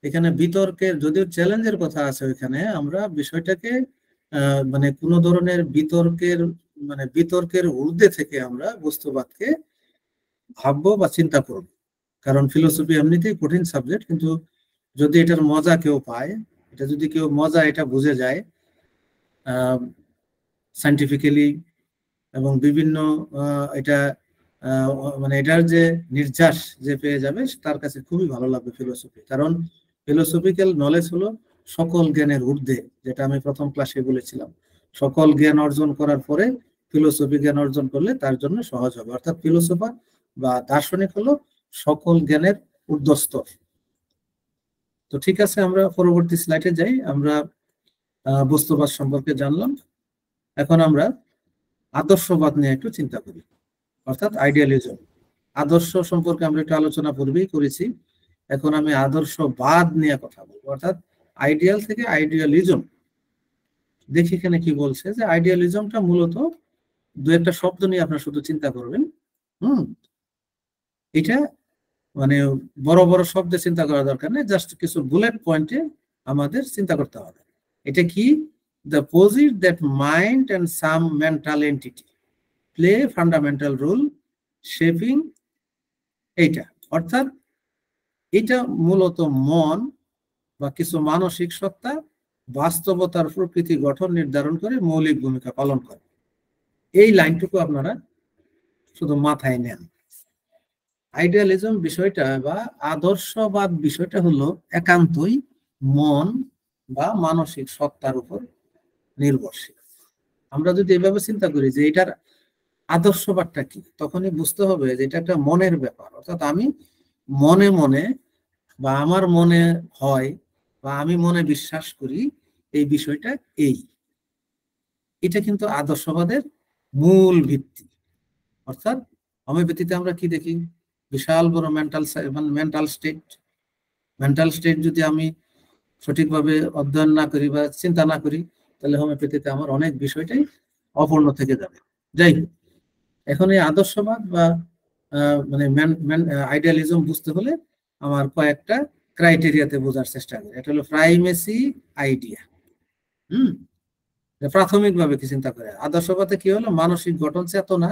এখানে বিতর্কের, যদিও চ্যালেঞ্জের কথা আছে ওইখানে, আমরা বিষয়টাকে মানে কোনো ধরনের বিতর্কের, মানে বিতর্কের ঊর্ধ্বে থেকে আমরা বস্তুবাদকে ভাববো বা চিন্তা করবো। কারণ ফিলোসফি এমনিতেই কঠিন সাবজেক্ট, কিন্তু যদি এটার মজা কেউ পায়, এটা যদি কেউ মজা এটা বুঝে যায় সাইন্টিফিক্যালি, এবং বিভিন্ন এটা মানে এটার যে নির্যাস যে পেয়ে যাবে, তার কাছে খুবই ভালো লাগবে ফিলোসফি। কারণ ফিলোসফিক্যাল নলেজ হলো সকল জ্ঞানের ঊর্ধ্বে, যেটা আমি প্রথম ক্লাসে বলেছিলাম। সকল জ্ঞান অর্জন করার পরে ফিলোসফি জ্ঞান অর্জন করলে তার জন্য সহজ হবে। অর্থাৎ ফিলোসফার বা দার্শনিক হলো সকল জ্ঞানের ঊর্ধ্বস্তর। তো ঠিক আছে, আমরা পরবর্তী স্লাইডে যাই। আমরা বস্তুবাদ সম্পর্কে জানলাম। এখন আমরা আদর্শবাদ নিয়ে একটু চিন্তা করি, অর্থাৎ আইডিয়ালিজম। আদর্শ সম্পর্কে আমরা একটু আলোচনা পূর্বেই করেছি। এখন আমি আদর্শবাদ নিয়ে কথা বলবো, অর্থাৎ আইডিয়াল থেকে আইডিয়ালিজম। দেখি এখানে কি বলছে, যে আইডিয়ালিজমটা মূলত দু একটা শব্দ নিয়ে আপনারা শুধু চিন্তা করবেন। এটা মানে বড় বড় শব্দে চিন্তা করা দরকার নেই, জাস্ট কিছু বুলেট পয়েন্টে আমাদের চিন্তা করতে হবে। এটা কি? The posit that mind and some mental entity play fundamental role shaping. এইটা অর্থাৎ এটা মূলত মন বা কিছু মানসিক সত্তা বাস্তবতার প্রকৃতি গঠন নির্ধারণ করে মৌলিক ভূমিকা পালন করে। এই লাইনটুকু আপনারা শুধু মাথায় নেন। আইডিয়ালিজম বিষয়টা বা আদর্শবাদ বিষয়টা হলো একান্তই মন বা মানসিক সত্তার উপর নির্ভরশীল। আমরা যদি এভাবে চিন্তা করি যে এটার আদর্শবাদটা কি, তখনই বুঝতে হবে যে এটা একটা মনের ব্যাপার। অর্থাৎ আমি মনে মনে বা আমার মনে হয় বা আমি মনে বিশ্বাস করি এই বিষয়টা এই, এটা কিন্তু আদর্শবাদের মূল ভিত্তি। অর্থাৎ হোমিওপ্যাথিতে আমরা কি দেখি? বিশাল বড় মেন্টাল স্টেট যদি আমি সঠিকভাবে অধ্যয়ন না করি বা চিন্তা না করি, তাহলে হোমিওপ্যাথিতে আমার অনেক বিষয়টাই অপূর্ণ থেকে যাবে। যাই হোক, এখন এই আদর্শবাদ বা মানে আইডিয়ালিজম বুঝতে হলে আমার কয়েকটা ক্রাইটেরিয়াতে বোঝার চেষ্টা করি। এটা হলো প্রাইমেসি আইডিয়া। প্রাথমিকভাবে কি চিন্তা করে আদর্শবাদে কি হলো? মানসিক গঠন চেতনা,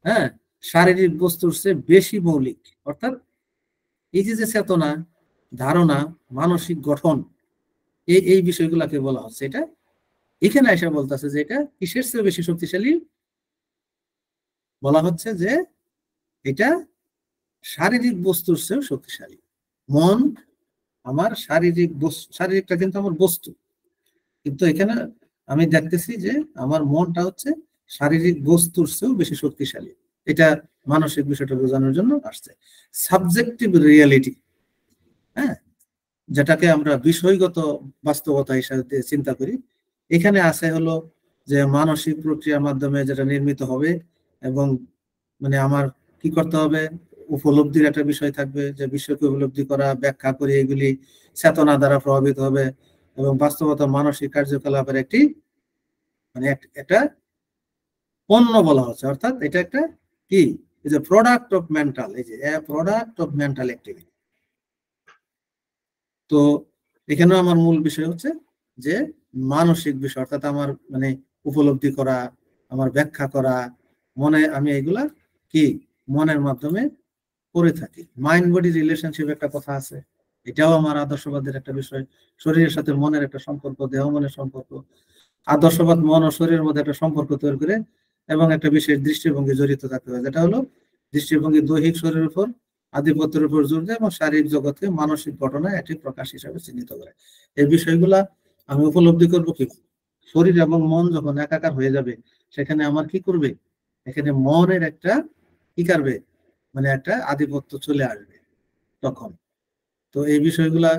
হ্যাঁ, শারীরিক বস্তুর চেয়ে বেশি মৌলিক। অর্থাৎ এই যে চেতনা, ধারণা, মানসিক গঠন, এই বিষয়গুলোকে বলা হচ্ছে। এটা এখানে এসে বলতেছে যে এটা কিসের চেয়ে বেশি শক্তিশালী? বলা হচ্ছে যে এটা শারীরিক বস্তুর চেয়েও শক্তিশালী। মন আমার শারীরিকটা কিন্তু আমার বস্তু, কিন্তু এখানে আমি দেখতেছি যে আমার মনটা হচ্ছে শারীরিক বস্তুর চেয়েও বেশি শক্তিশালী। এটা মানসিক বিষয়টা বোঝানোর জন্য আসছে। সাবজেক্টিভ রিয়ালিটি, হ্যাঁ, যেটাকে আমরা বিষয়গত বাস্তবতা হিসাবে চিন্তা করি, এখানে আছে হলো যে মানসিক প্রক্রিয়ার মাধ্যমে যেটা নির্মিত হবে, এবং মানে আমার কি করতে হবে? উপলব্ধির একটা বিষয় থাকবে, যে বিষয়কে উপলব্ধি করা, ব্যাখ্যা করে এগুলি চেতনা দ্বারা প্রভাবিত হবে, এবং বাস্তবতা মানসিক কার্যকলাপের একটি মানে একটা পণ্য বলা হচ্ছে। অর্থাৎ এটা একটা কি, এই যে প্রোডাক্ট অফ মেন্টাল, এই যে প্রোডাক্ট অফ মেন্টাল অ্যাক্টিভিটি। তো এখানেও আমার মূল বিষয় হচ্ছে যে মানসিক বিষয়, অর্থাৎ আমার মানে উপলব্ধি করা, আমার ব্যাখ্যা করা, মনে আমি এগুলা কি মনের মাধ্যমে করে থাকি। মাইন্ড বডি রিলেশনশিপ একটা কথা আছে, এটাও আমার আদর্শবাদের একটা বিষয়। শরীরের সাথে মনের একটা সম্পর্ক, দেহ মনের সম্পর্ক। আদর্শবাদ মন ও শরীরের মধ্যে একটা সম্পর্ক তৈরি করে এবং একটা বিশেষ দৃষ্টিভঙ্গি জড়িত থাকতে হয়, যেটা হলো দৃষ্টিভঙ্গি দৈহিক শরীরের উপর আধিপত্যের উপর জোর দেয় এবং শারীরিক জগতে মানসিক ঘটনায় এটি প্রকাশ হিসাবে চিহ্নিত করে। এই বিষয়গুলা আমি উপলব্ধি করবো কি? শরীর এবং মন যখন একাকার হয়ে যাবে, সেখানে আমার কি করবে? এখানে মনের একটা কি করবে, মানে একটা আধিপত্য চলে আসবে তখন। তো এই বিষয়গুলা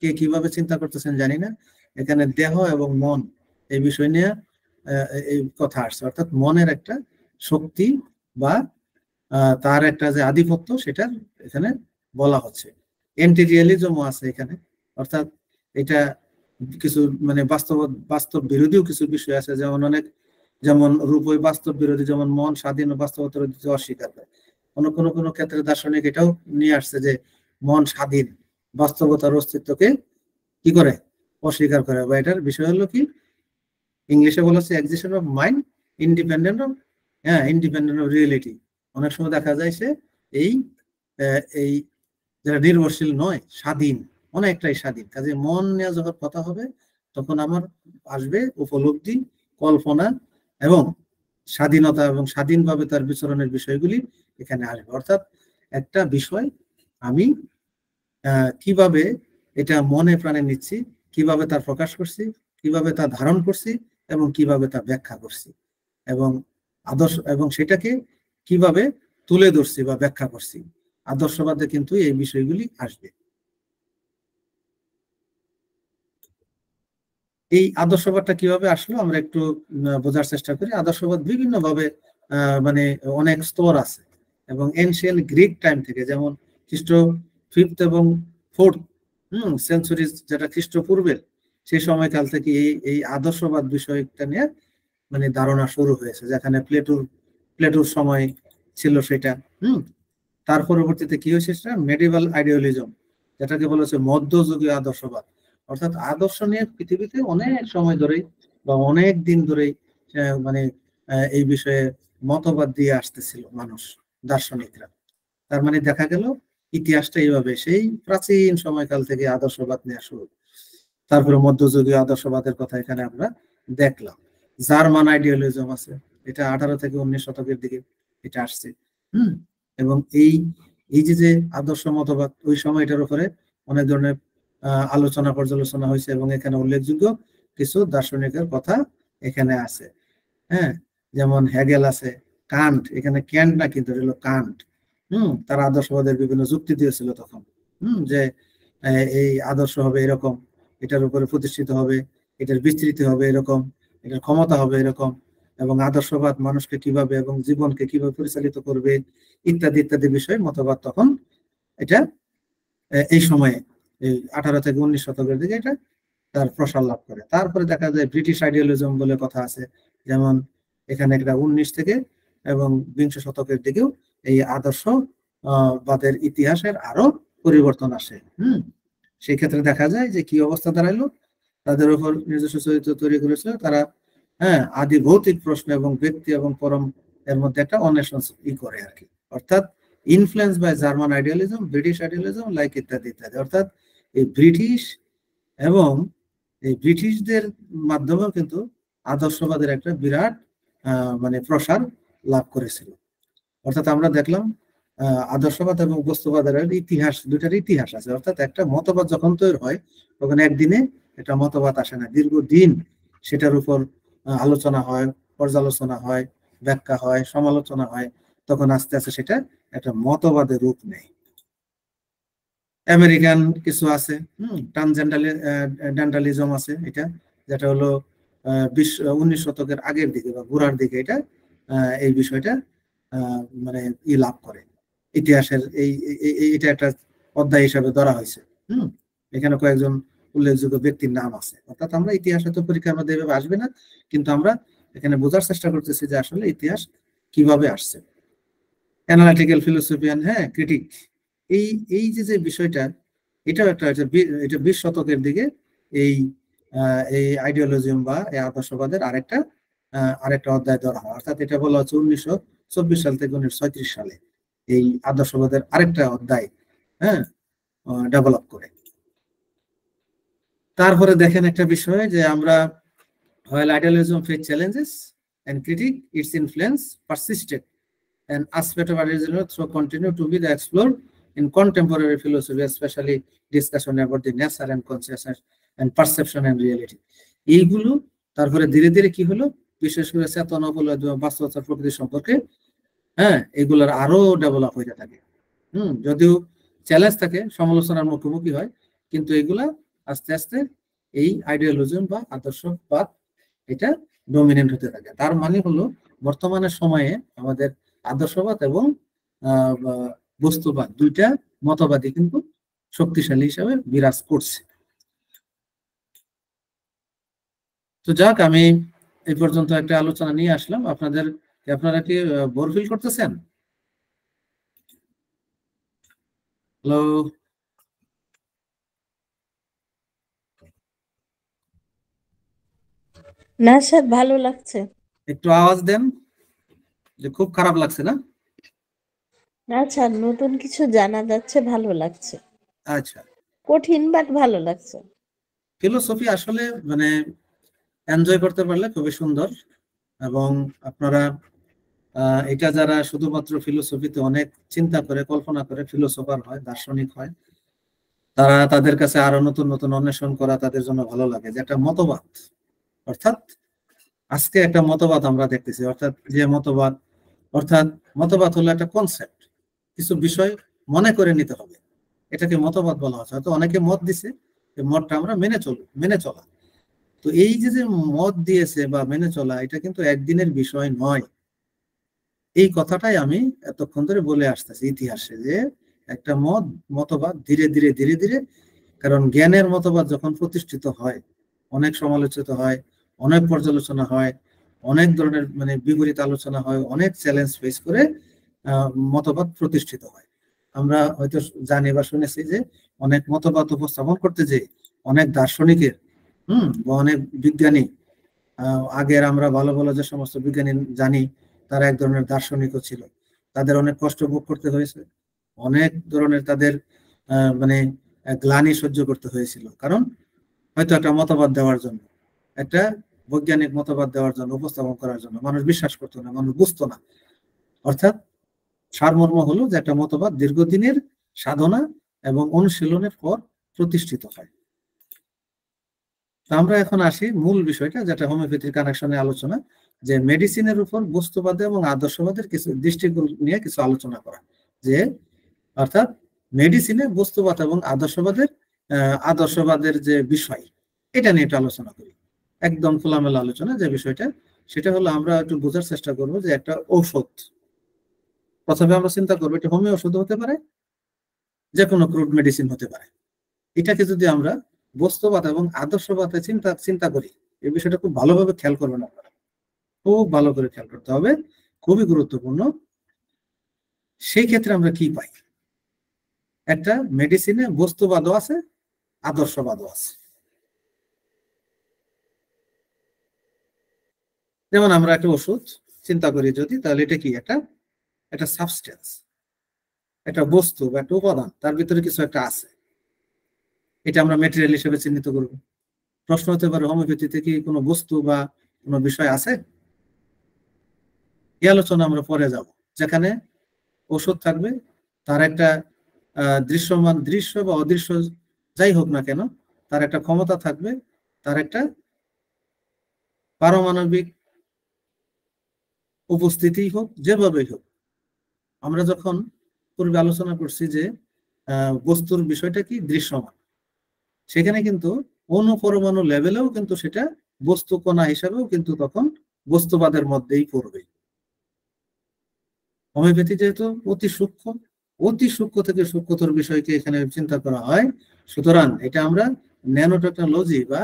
কে কিভাবে চিন্তা করতেছেন জানি না। এখানে দেহ এবং মন এই বিষয় নিয়ে এই কথা আসছে, অর্থাৎ মনের একটা শক্তি বা তার একটা যে আধিপত্য, সেটা এখানে বলা হচ্ছে। এন্টি রিয়েলিজমও আছে এখানে, অর্থাৎ এটা কিছু মানে বাস্তব বিরোধীও কিছু বিষয় আছে, যেমন রূপই বাস্তব বিরোধী, যেমন মন স্বাধীন ও বাস্তবতা অস্বীকার করে। কোনো ক্ষেত্রে দার্শনিক এটাও নিয়ে আসছে যে মন স্বাধীন, বাস্তবতার অস্তিত্বকে কি করে অস্বীকার করে, বা এটার বিষয় হলো কি ইংলিশে বলা হচ্ছে existence of mind independent of reality. অনেক সময় দেখা যায় সে এই যারা নির্ভরশীল নয়, স্বাধীন, অনেকটাই স্বাধীন। কাজে মন নিয়ে যখন কথা হবে তখন আমার আসবে উপলব্ধি, কল্পনা এবং স্বাধীনতা, এবং স্বাধীনভাবে তার বিচরণের বিষয়গুলি এখানে আসবে। অর্থাৎ একটা বিষয় আমি কিভাবে এটা মনে প্রাণে নিচ্ছি, কিভাবে তার প্রকাশ করছি, কিভাবে তা ধারণ করছি, এবং কিভাবে তা ব্যাখ্যা করছি, এবং এবং সেটাকে কিভাবে তুলে ধরছি বা ব্যাখ্যা করছি। আদর্শবাদে কিন্তু এই বিষয়গুলি আসবে। এই আদর্শবাদটা কিভাবে আসলো আমরা একটু বোঝার চেষ্টা করি। আদর্শবাদ বিভিন্ন ভাবে মানে অনেক স্তর আছে, এবং এনশিয়েন্ট গ্রিক টাইম থেকে, যেমন খ্রিস্ট 5th এবং 4th সেঞ্চুরি, যেটা খ্রিস্টপূর্বের, সেই সময়কাল থেকে এই আদর্শবাদ বিষয়টা নিয়ে মানে ধারণা শুরু হয়েছে, যেখানে প্লেটোর সময় ছিল সেটা। তার পরবর্তীতে কি হয়েছে, সেটা মেডিভাল আইডিয়ালিজম, যেটাকে বলা হচ্ছে মধ্যযুগীয় আদর্শবাদ। অর্থাৎ আদর্শ নিয়ে পৃথিবীতে অনেক সময় ধরেই বা অনেক দিন ধরেই মানে এই বিষয়ে মতবাদ দিয়ে আসতেছিল মানুষ, দার্শনিকরা। তার মানে দেখা গেল ইতিহাসটা এইভাবে সেই প্রাচীন সময়কাল থেকে আদর্শবাদ নেওয়া শুরু। তারপরে মধ্যযুগীয় আদর্শবাদের কথা এখানে আমরা দেখলাম। জার্মান আইডিয়ালিজম আছে, এটা 18 থেকে 19 শতকের দিকে এটা আসছে। এবং এই যে আদর্শ মতবাদ, ওই সময় এটার উপরে অনেক ধরনের আলোচনা পর্যালোচনা হয়েছে, এবং এখানে উল্লেখযোগ্য কিছু দার্শনিকের কথা এখানে আছে। হ্যাঁ, যেমন হেগেল আছে, কান্ট, এখানে ক্যান্ট না কিন্তু হলো কান্ট। তারা আদর্শবাদের বিভিন্ন যুক্তি দিয়েছিল তখন, যে এই আদর্শ হবে এরকম, এটার উপরে প্রতিষ্ঠিত হবে, এটার বিস্তৃতি হবে এরকম, এটার ক্ষমতা হবে এরকম, এবং আদর্শবাদ মানুষকে কিভাবে এবং জীবনকে কিভাবে পরিচালিত করবে ইত্যাদি ইত্যাদি বিষয় মতবাদ তখন এটা এই সময়ে এই 18 থেকে 19 শতকের দিকে এটা তার প্রসার লাভ করে। তারপরে দেখা যায় ব্রিটিশ আইডিয়ালিজম বলে কথা আছে, যেমন এখানে একটা 19 থেকে এবং 20 শতকের দিকেও এই আদর্শ বাদের ইতিহাসের আরো পরিবর্তন আসে। সেই ক্ষেত্রে দেখা যায় যে কি অবস্থা দাঁড়াইলো, তাদের উপর নিজস্ব চরিত্র তৈরি করেছিল তারা। আদি ভৌতিক প্রশ্ন এবং ব্যক্তি এবং পরম এর মধ্যে একটা অন্বেষণ করে আর কি। অর্থাৎ influence by German idealism, British idealism, like ইত্যাদি ইত্যাদি। অর্থাৎ এই ব্রিটিশ এবং এই ব্রিটিশদের মাধ্যমেও কিন্তু আদর্শবাদের একটা বিরাট মানে প্রসার লাভ করেছিল। অর্থাৎ আমরা দেখলাম আদর্শবাদ এবং বস্তুবাদের ইতিহাস, দুইটার ইতিহাস আছে। অর্থাৎ একটা মতবাদ যখন তৈরি হয় তখন একদিনে একটা মতবাদ আসে না, দীর্ঘদিন সেটার উপর আলোচনা হয়, পর্যালোচনা হয়, ব্যাখ্যা হয়, সমালোচনা হয়, তখন আস্তে আস্তে সেটা একটা মতবাদের রূপ নেয়। আমেরিকান কিছু আছে, ট্রান্সজেন্ডালিজম আছে, এটা যেটা হলো 19 শতকের আগের দিকে বা গোড়ার দিকে এটা এই বিষয়টা মানে লাভ করে ইতিহাসের এটা একটা অধ্যায় হিসাবে ধরা হয়েছে। এখানে কয়েকজন উল্লেখযোগ্য ব্যক্তির নাম আছে। অর্থাৎ আমরা ইতিহাসে তো পরীক্ষার মধ্যে এভাবে আসবে না, কিন্তু আমরা এখানে বোঝার চেষ্টা করতেছি যে আসলে ইতিহাস কিভাবে আসছে। অ্যানালিটিক্যাল ফিলোসফিয়ান, ক্রিটিক, এই যে বিষয়টা, এটাও একটা এটা 20 শতকের দিকে এই আইডিওলজিজম বা এই আদর্শবাদের আরেকটা অধ্যায় ধরা হয়। অর্থাৎ এটা বলা হচ্ছে 1924 সাল থেকে 1936 সালে এই আদর্শবাদের আরেকটা অধ্যায় ডেভেলপ করে। তারপরে দেখেন একটা বিষয় যে আমরা while idealism faced challenges and critique, its influence persisted, and aspect of idealism so continue to be explored in contemporary philosophy, especially discussion about the nature and consciousness and perception and reality. এইগুলো তারপরে ধীরে ধীরে কি হলো, বিশেষ করে চেতনা উপলব্ধি এবং বাস্তবতার প্রকৃতি সম্পর্কে এগুলোর আরো ডেভেলপ হইতে থাকে। যদিও চ্যালেঞ্জ থাকে, সমালোচনার মুখোমুখি হয়, কিন্তু এগুলা আস্তে আস্তে এই আইডিয়ালজিজম বা আদর্শবাদ এটা ডমিনেন্ট হতে থাকে। তার মানে হলো বর্তমানের সময়ে আমাদের আদর্শবাদ এবং বস্তুবাদ দুইটা মতবাদই কিন্তু শক্তিশালী হিসাবে বিরাজ করছে। তো যাক, আমি এই পর্যন্ত একটা আলোচনা নিয়ে আসলাম। আপনারা কি বোর ফিল করতেছেন? হ্যালো, না স্যার, ভালো লাগছে। একটু আওয়াজ দেন যে খুব খারাপ লাগছে না। না স্যার, নতুন কিছু জানা যাচ্ছে, ভালো লাগছে। আচ্ছা, কঠিন বাট ভালো লাগছে। ফিলোসফি আসলে মানে এনজয় করতে পারলে খুবই সুন্দর। এবং আপনারা এটা যারা শুধুমাত্র ফিলোসফিতে অনেক চিন্তা করে কল্পনা করে ফিলোসফার হয়, দার্শনিক হয়, তারা তাদের কাছে আরো নতুন নতুন অন্বেষণ করা তাদের জন্য ভালো লাগে। যে একটা মতবাদ, অর্থাৎ আজকে একটা মতবাদ আমরা দেখতেছি, অর্থাৎ যে মতবাদ, অর্থাৎ মতবাদ হলো একটা কনসেপ্ট, কিছু বিষয় মনে করে নিতে হবে, এটাকে মতবাদ বলা হচ্ছে। হয়তো অনেকে মত দিছে, এই মতটা আমরা মেনে চলা। তো এই যে মত দিয়েছে বা মেনে চলা, এটা কিন্তু একদিনের বিষয় নয়। এই কথাটাই আমি এতক্ষণ ধরে বলে আসতেছি ইতিহাসে, যে একটা মতবাদ ধীরে ধীরে ধীরে ধীরে, কারণ জ্ঞানের মতবাদ যখন প্রতিষ্ঠিত হয়, অনেক সমালোচিত হয়, অনেক পর্যালোচনা হয়, অনেক ধরনের মানে বিপরীত আলোচনা হয়, অনেক চ্যালেঞ্জ ফেস করে মতবাদ প্রতিষ্ঠিত হয়। আমরা হয়তো জানি বা শুনেছি যে অনেক মতবাদ উপস্থাপন করতে যে অনেক দার্শনিকের বা অনেক বিজ্ঞানী, আগের আমরা ভালো ভালো যে সমস্ত বিজ্ঞানী জানি, তারা এক ধরনের দার্শনিকও ছিল। তাদের অনেক কষ্ট ভোগ করতে হয়েছে, অনেক ধরনের তাদের মানে গ্লানি সহ্য করতে হয়েছিল, কারণ হয়তো একটা মতবাদ দেওয়ার জন্য, একটা বৈজ্ঞানিক মতবাদ দেওয়ার জন্য, উপস্থাপন করার জন্য মানুষ বিশ্বাস করতো না, মানুষ বুঝতো না। অর্থাৎ সারমর্ম হলো যে একটা মতবাদ দীর্ঘদিনের সাধনা এবং অনুশীলনের পর প্রতিষ্ঠিত হয়। আমরা এখন আসি মূল বিষয়টা, যেটা হোমিওপ্যাথির কানেকশনে আলোচনা, যে মেডিসিনের উপর বস্তুবাদ এবং আদর্শবাদের কিছু দৃষ্টিকোণ নিয়ে কিছু আলোচনা করা। যে অর্থাৎ মেডিসিনে বস্তুবাদ এবং আদর্শবাদের যে বিষয়, এটা নিয়ে একটু আলোচনা করি। একদম খোলামেলা আলোচনা। যে বিষয়টা, সেটা হলো আমরা একটু বোঝার চেষ্টা করবো যে একটা ঔষধ, প্রথমে আমরা চিন্তা করবো এটা হোমিও ওষুধ হতে পারে, যে কোনো ক্রুড মেডিসিন হতে পারে। এটাকে যদি আমরা বস্তুবাদ এবং আদর্শবাদে চিন্তা করি, এই বিষয়টা খুব ভালোভাবে খেয়াল করবেন আপনারা, খুব ভালো করে খেয়াল করতে হবে, খুবই গুরুত্বপূর্ণ। সেই ক্ষেত্রে আমরা কি পাই? একটা মেডিসিনে বস্তুবাদও আছে, আদর্শবাদও আছে। যেমন আমরা একটা ওষুধ চিন্তা করি যদি, তাহলে এটা কি একটা সাবস্টেন্স, একটা বস্তু বা একটা উপাদান, তার ভিতরে কিছু একটা আছে, এটা আমরা ম্যাটেরিয়াল হিসেবে চিহ্নিত করব। প্রশ্ন হতে পারে, হোমিওপ্যাথিতে কি কোনো বস্তু বা কোনো বিষয় আছে? এই আলোচনা আমরা পরে যাব। যেখানে ওষুধ থাকবে, তার একটা দৃশ্যমান, দৃশ্য বা অদৃশ্য যাই হোক না কেন, তার একটা ক্ষমতা থাকবে, তার একটা পারমাণবিক উপস্থিতি হোক, যেভাবেই হোক। আমরা যখন পূর্বে আলোচনা করছি যে বস্তুর বিষয়টা কি দৃশ্যমান, সেখানে কিন্তু অণু পরমাণু লেভেলেও কিন্তু সেটা বস্তু কণা হিসাবেও কিন্তু তখন বস্তুবাদের মধ্যেই পড়বে। হোমিওপ্যাথি যেহেতু অতি সূক্ষ্ম থেকে সূক্ষ্মতর বিষয়কে এখানে চিন্তা করা হয়, সুতরাং এটা আমরা ন্যানো টেকনোলজি বা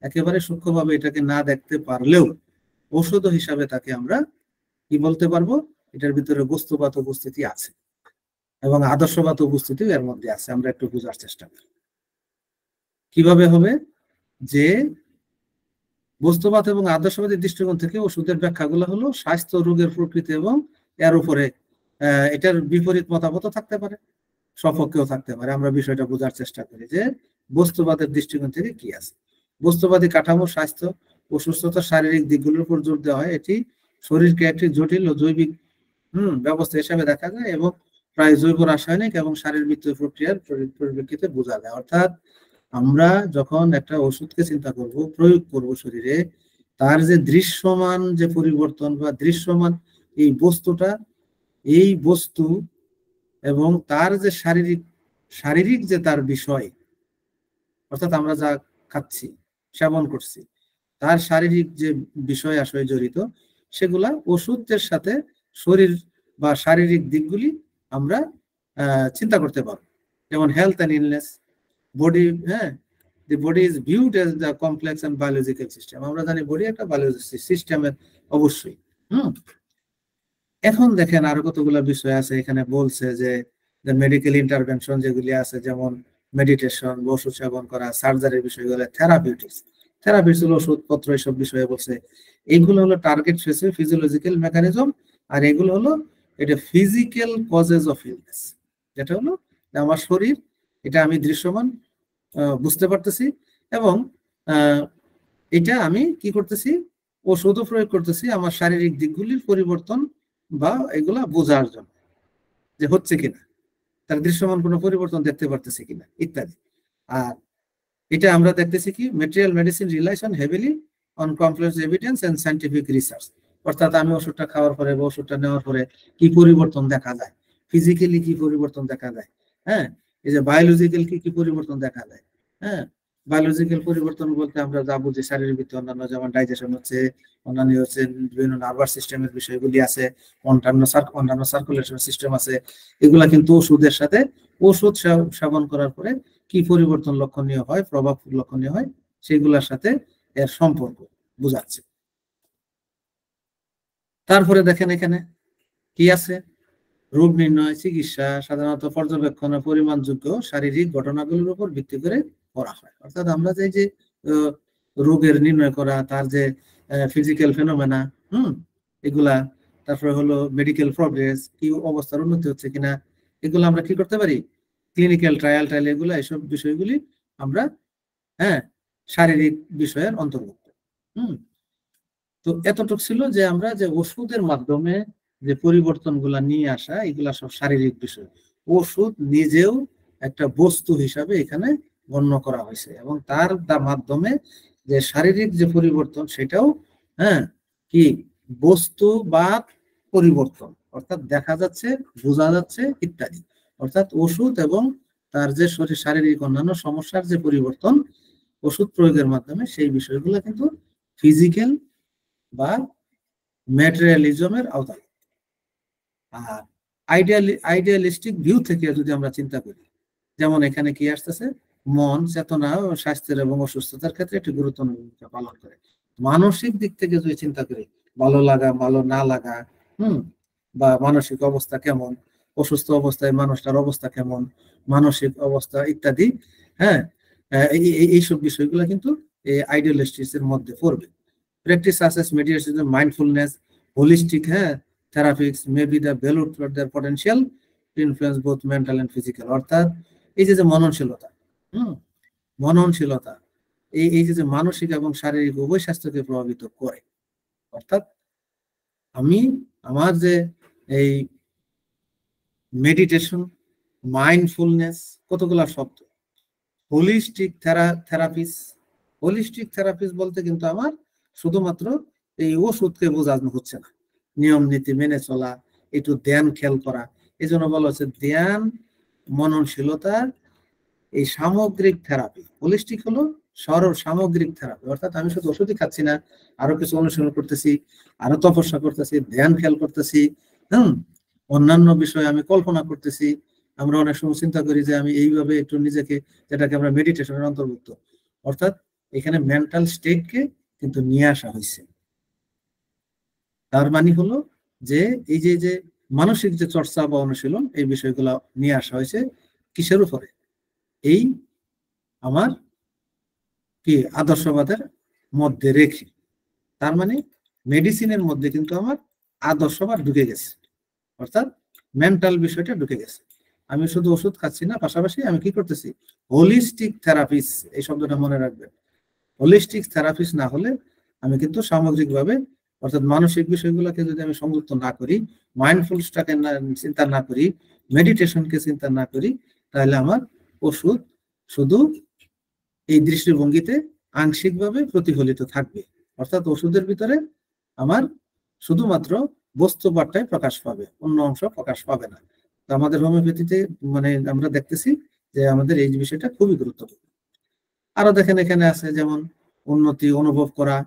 একেবারে সূক্ষ্মভাবে এটাকে না দেখতে পারলেও ঔষধ হিসাবে তাকে আমরা কি বলতে পারবো, এটার ভিতরে বস্তুবাদ উপস্থিতি আছে এবং আদর্শবাদ উপস্থিতিও এর মধ্যে আছে। আমরা একটু বোঝার চেষ্টা করি কিভাবে হবে। যে বস্তুবাদ এবং আদর্শবাদের দৃষ্টিকোণ থেকে ওষুধের ব্যাখ্যাগুলো হলো স্বাস্থ্য, রোগের প্রকৃতি এবং এর উপরে এটার বিপরীত মতামত থাকতে পারে, সপক্ষেও থাকতে পারে। আমরা বিষয়টা বোঝার চেষ্টা করি যে বস্তুবাদের দৃষ্টিকোণ থেকে কি আছে। বস্তুবাদী কাঠামো স্বাস্থ্য ও সুস্থতার শারীরিক দিকগুলোর উপর জোর দেওয়া হয়। এটি শরীরকে একটি জটিল ও জৈবিক ব্যবস্থা হিসাবে দেখা যায় এবং প্রায় জৈব রাসায়নিক এবং শারীরবৃত্তীয় প্রক্রিয়ার পরিপ্রেক্ষিতে বোঝা যায়। অর্থাৎ আমরা যখন একটা ওষুধকে চিন্তা করব, প্রয়োগ করব শরীরে, তার যে দৃশ্যমান যে পরিবর্তন বা দৃশ্যমান এই বস্তুটা, এই বস্তু এবং তার যে শারীরিক যে তার বিষয়, অর্থাৎ আমরা যা খাচ্ছি, সেবন করছি, তার শারীরিক যে বিষয় আসলে জড়িত, সেগুলা ওষুধের সাথে শরীর বা শারীরিক দিকগুলি আমরা চিন্তা করতে পারবো। যেমন health and illness, body, the body is viewed as the complex and biological system. আমরা জানি বডি একটা বায়োলজিক্যাল সিস্টেমের অবশ্যই। এখন দেখেন আরো কতগুলো বিষয় আছে এখানে বলছে যে মেডিকেল ইন্টারভেনশন যেগুলি আছে, যেমন মেডিটেশন, ওষুধ সেবন করা, সার্জারির বিষয়গুলো, থেরাপিউটিক্স হলো ওষুধপত্র, এসব বিষয়ে বলছে। এইগুলো হলো টার্গেট ফিজিওলজিক্যাল মেকানিজম, আর এগুলো হলো এটা ফিজিক্যাল কজেস অফ ইলনেস, যেটা হলো আমার শরীর, এটা আমি দৃশ্যমান বুঝতে পারতেছি, এবং এটা আমি কি করতেছি, ওষুধও প্রয়োগ করতেছি আমার শারীরিক দিকগুলির পরিবর্তন বা এগুলা বোঝার জন্য যে হচ্ছে কিনা, তার দৃশ্যমান কোনো পরিবর্তন দেখতে পারতেছি কিনা ইত্যাদি। আর এটা আমরা দেখতেছি কি material medicine relies on heavily on complex evidence and scientific research, অর্থাৎ আমি ওষুধটা খাওয়ার পরে বা ওষুধটা নেওয়ার পরে কি পরিবর্তন দেখা যায়, ফিজিক্যালি কি পরিবর্তন দেখা যায়, হ্যাঁ, এই যে বায়োলজিক্যাল কি পরিবর্তন দেখা যায়। হ্যাঁ, বায়োলজিক্যাল পরিবর্তন বলতে আমরা যা বুঝি শারীরিক ভিত্তিতে অন্যান্য, যেমন ডাইজেশন হচ্ছে, অন্যান্য হচ্ছে বিভিন্ন নার্ভাস সিস্টেমের বিষয়গুলি আছে, অন্যান্য সার্কুলেশন সিস্টেম আছে, এগুলা কিন্তু ওষুধের সাথে ওষুধ সেবন করার পরে কি পরিবর্তন লক্ষণীয় হয়, প্রভাব লক্ষণীয় হয়, সেগুলোর সাথে এর সম্পর্ক বোঝাচ্ছে। তারপরে দেখেন এখানে কি আছে, রোগ নির্ণয়, চিকিৎসা সাধারণত পর্যবেক্ষণ ও পরিমাণযোগ্য শারীরিক ঘটনাগুলোর উপর ভিত্তি করে করা হয়। অর্থাৎ আমরা যে রোগের নির্ণয় করা, তার যে ফিজিক্যাল ফেনোমেনা, এগুলা, তারপরে হলো মেডিকেল প্রগ্রেস, কি অবস্থার উন্নতি হচ্ছে কিনা, এগুলো আমরা কি করতে পারি, ক্লিনিক্যাল ট্রায়াল এগুলা, এসব বিষয়গুলি আমরা শারীরিক বিষয়ের অন্তর্ভুক্ত। তো এতটুকু ছিল যে আমরা যে ওষুধের মাধ্যমে যে পরিবর্তনগুলা নিয়ে আসা, এগুলা সব শারীরিক বিষয়। ওষুধ নিজেও একটা বস্তু হিসাবে এখানে গণ্য করা হয়েছে, এবং তার মাধ্যমে যে শারীরিক যে পরিবর্তন, সেটাও কি বস্তু বা পরিবর্তন, অর্থাৎ দেখা যাচ্ছে, বোঝা যাচ্ছে ইত্যাদি। অর্থাৎ ওষুধ এবং তার যে শারীরিক অন্যান্য সমস্যার যে পরিবর্তন ওষুধ প্রয়োগের মাধ্যমে, সেই বিষয়গুলো কিন্তু ফিজিক্যাল বা ম্যাটেরিয়ালিজমের আওতায়। আর আইডিয়ালিস্টিক ভিউ থেকে যদি আমরা চিন্তা করি, যেমন এখানে কি আসতেছে, মন, চেতনা ও স্বাস্থ্যের এবং অসুস্থতার ক্ষেত্রে একটি গুরুত্বপূর্ণ ভূমিকা পালন করে। মানসিক দিক থেকে যদি চিন্তা করি, ভালো লাগা, ভালো না লাগা, বা মানসিক অবস্থা কেমন, অসুস্থ অবস্থায় মানুষটার অবস্থা কেমন, মানসিক অবস্থা ইত্যাদি, এইসব বিষয়গুলো কিন্তু এই আইডিয়ালিস্টিক্স এর মধ্যে পড়বে। Practice সাসেস meditation, mindfulness, holistic therapies may be the value for their potential to influence both mental and physical. অর্থাৎ এই যে মননশীলতা, এই যে মানসিক এবং শারীরিক উভয় স্বাস্থ্যকে প্রভাবিত করে। অর্থাৎ আমি আমার যে এই মেডিটেশন, মাইন্ডফুলনেস, কতগুলা শব্দ, হোলিস্টিক থেরাপিস বলতে কিন্তু আমার শুধুমাত্র এই ওষুধকে বোঝানো হচ্ছে না, নিয়ম নীতি মেনে চলা, একটু ধ্যান খেয়াল করা, এই জন্য বলা হচ্ছে ধ্যান, মননশীলতা, এই সামগ্রিক থেরাপি। হোলিস্টিক হলো সামগ্রিক থেরাপি, অর্থাৎ আমি শুধু ওষুধই খাচ্ছি না, আরো কিছু অনুশীলন করতেছি, আরো তপস্যা করতেছি, ধ্যান খেয়াল করতেছি, অন্যান্য বিষয়ে আমি কল্পনা করতেছি। আমরা অনেক সময় চিন্তা করি যে আমি এইভাবে একটু নিজেকে, যেটাকে আমরা মেডিটেশনের অন্তর্ভুক্ত, অর্থাৎ এখানে মেন্টাল স্টেটকে কিন্তু নিয়ে আসা হয়েছে। তার মানে হলো যে এই যে মানসিক যে চর্চা বা অনুশীলন, এই বিষয়গুলো নিয়ে আসা হয়েছে কিসের উপরে, এই আমার কি আদর্শবাদের মধ্যে রেখে। তার মানে মেডিসিনের মধ্যে কিন্তু আমার আদর্শবাদ ঢুকে গেছে, অর্থাৎ মেন্টাল বিষয়টা ঢুকে গেছে। আমি শুধু ওষুধ খাচ্ছি না, পাশাপাশি আমি কি করতেছি, হোলিস্টিক থেরাপিস, এই শব্দটা মনে রাখবেন। হোলিস্টিক থেরাপিস না হলে আমি কিন্তু সামগ্রিকভাবে, অর্থাৎ মানসিক বিষয়গুলোকে যদি আমি সংযুক্ত না করি, মাইন্ডফুলনেসটাকে চিন্তা না করি, মেডিটেশনকে চিন্তা না করি, তাহলে আমার ওষুধ শুধু এই দৃষ্টিভঙ্গিতে আংশিকভাবে প্রতিফলিত থাকবে। অর্থাৎ ওষুধের ভিতরে আমার শুধুমাত্র বস্তুবাদটাই প্রকাশ পাবে, অন্য অংশ প্রকাশ পাবে না। তো আমাদের হোমিওপ্যাথিতে মানে আমরা দেখতেছি যে আমাদের এই বিষয়টা খুবই গুরুত্বপূর্ণ। আরো দেখেন এখানে আছে যেমন উন্নতি অনুভব করা,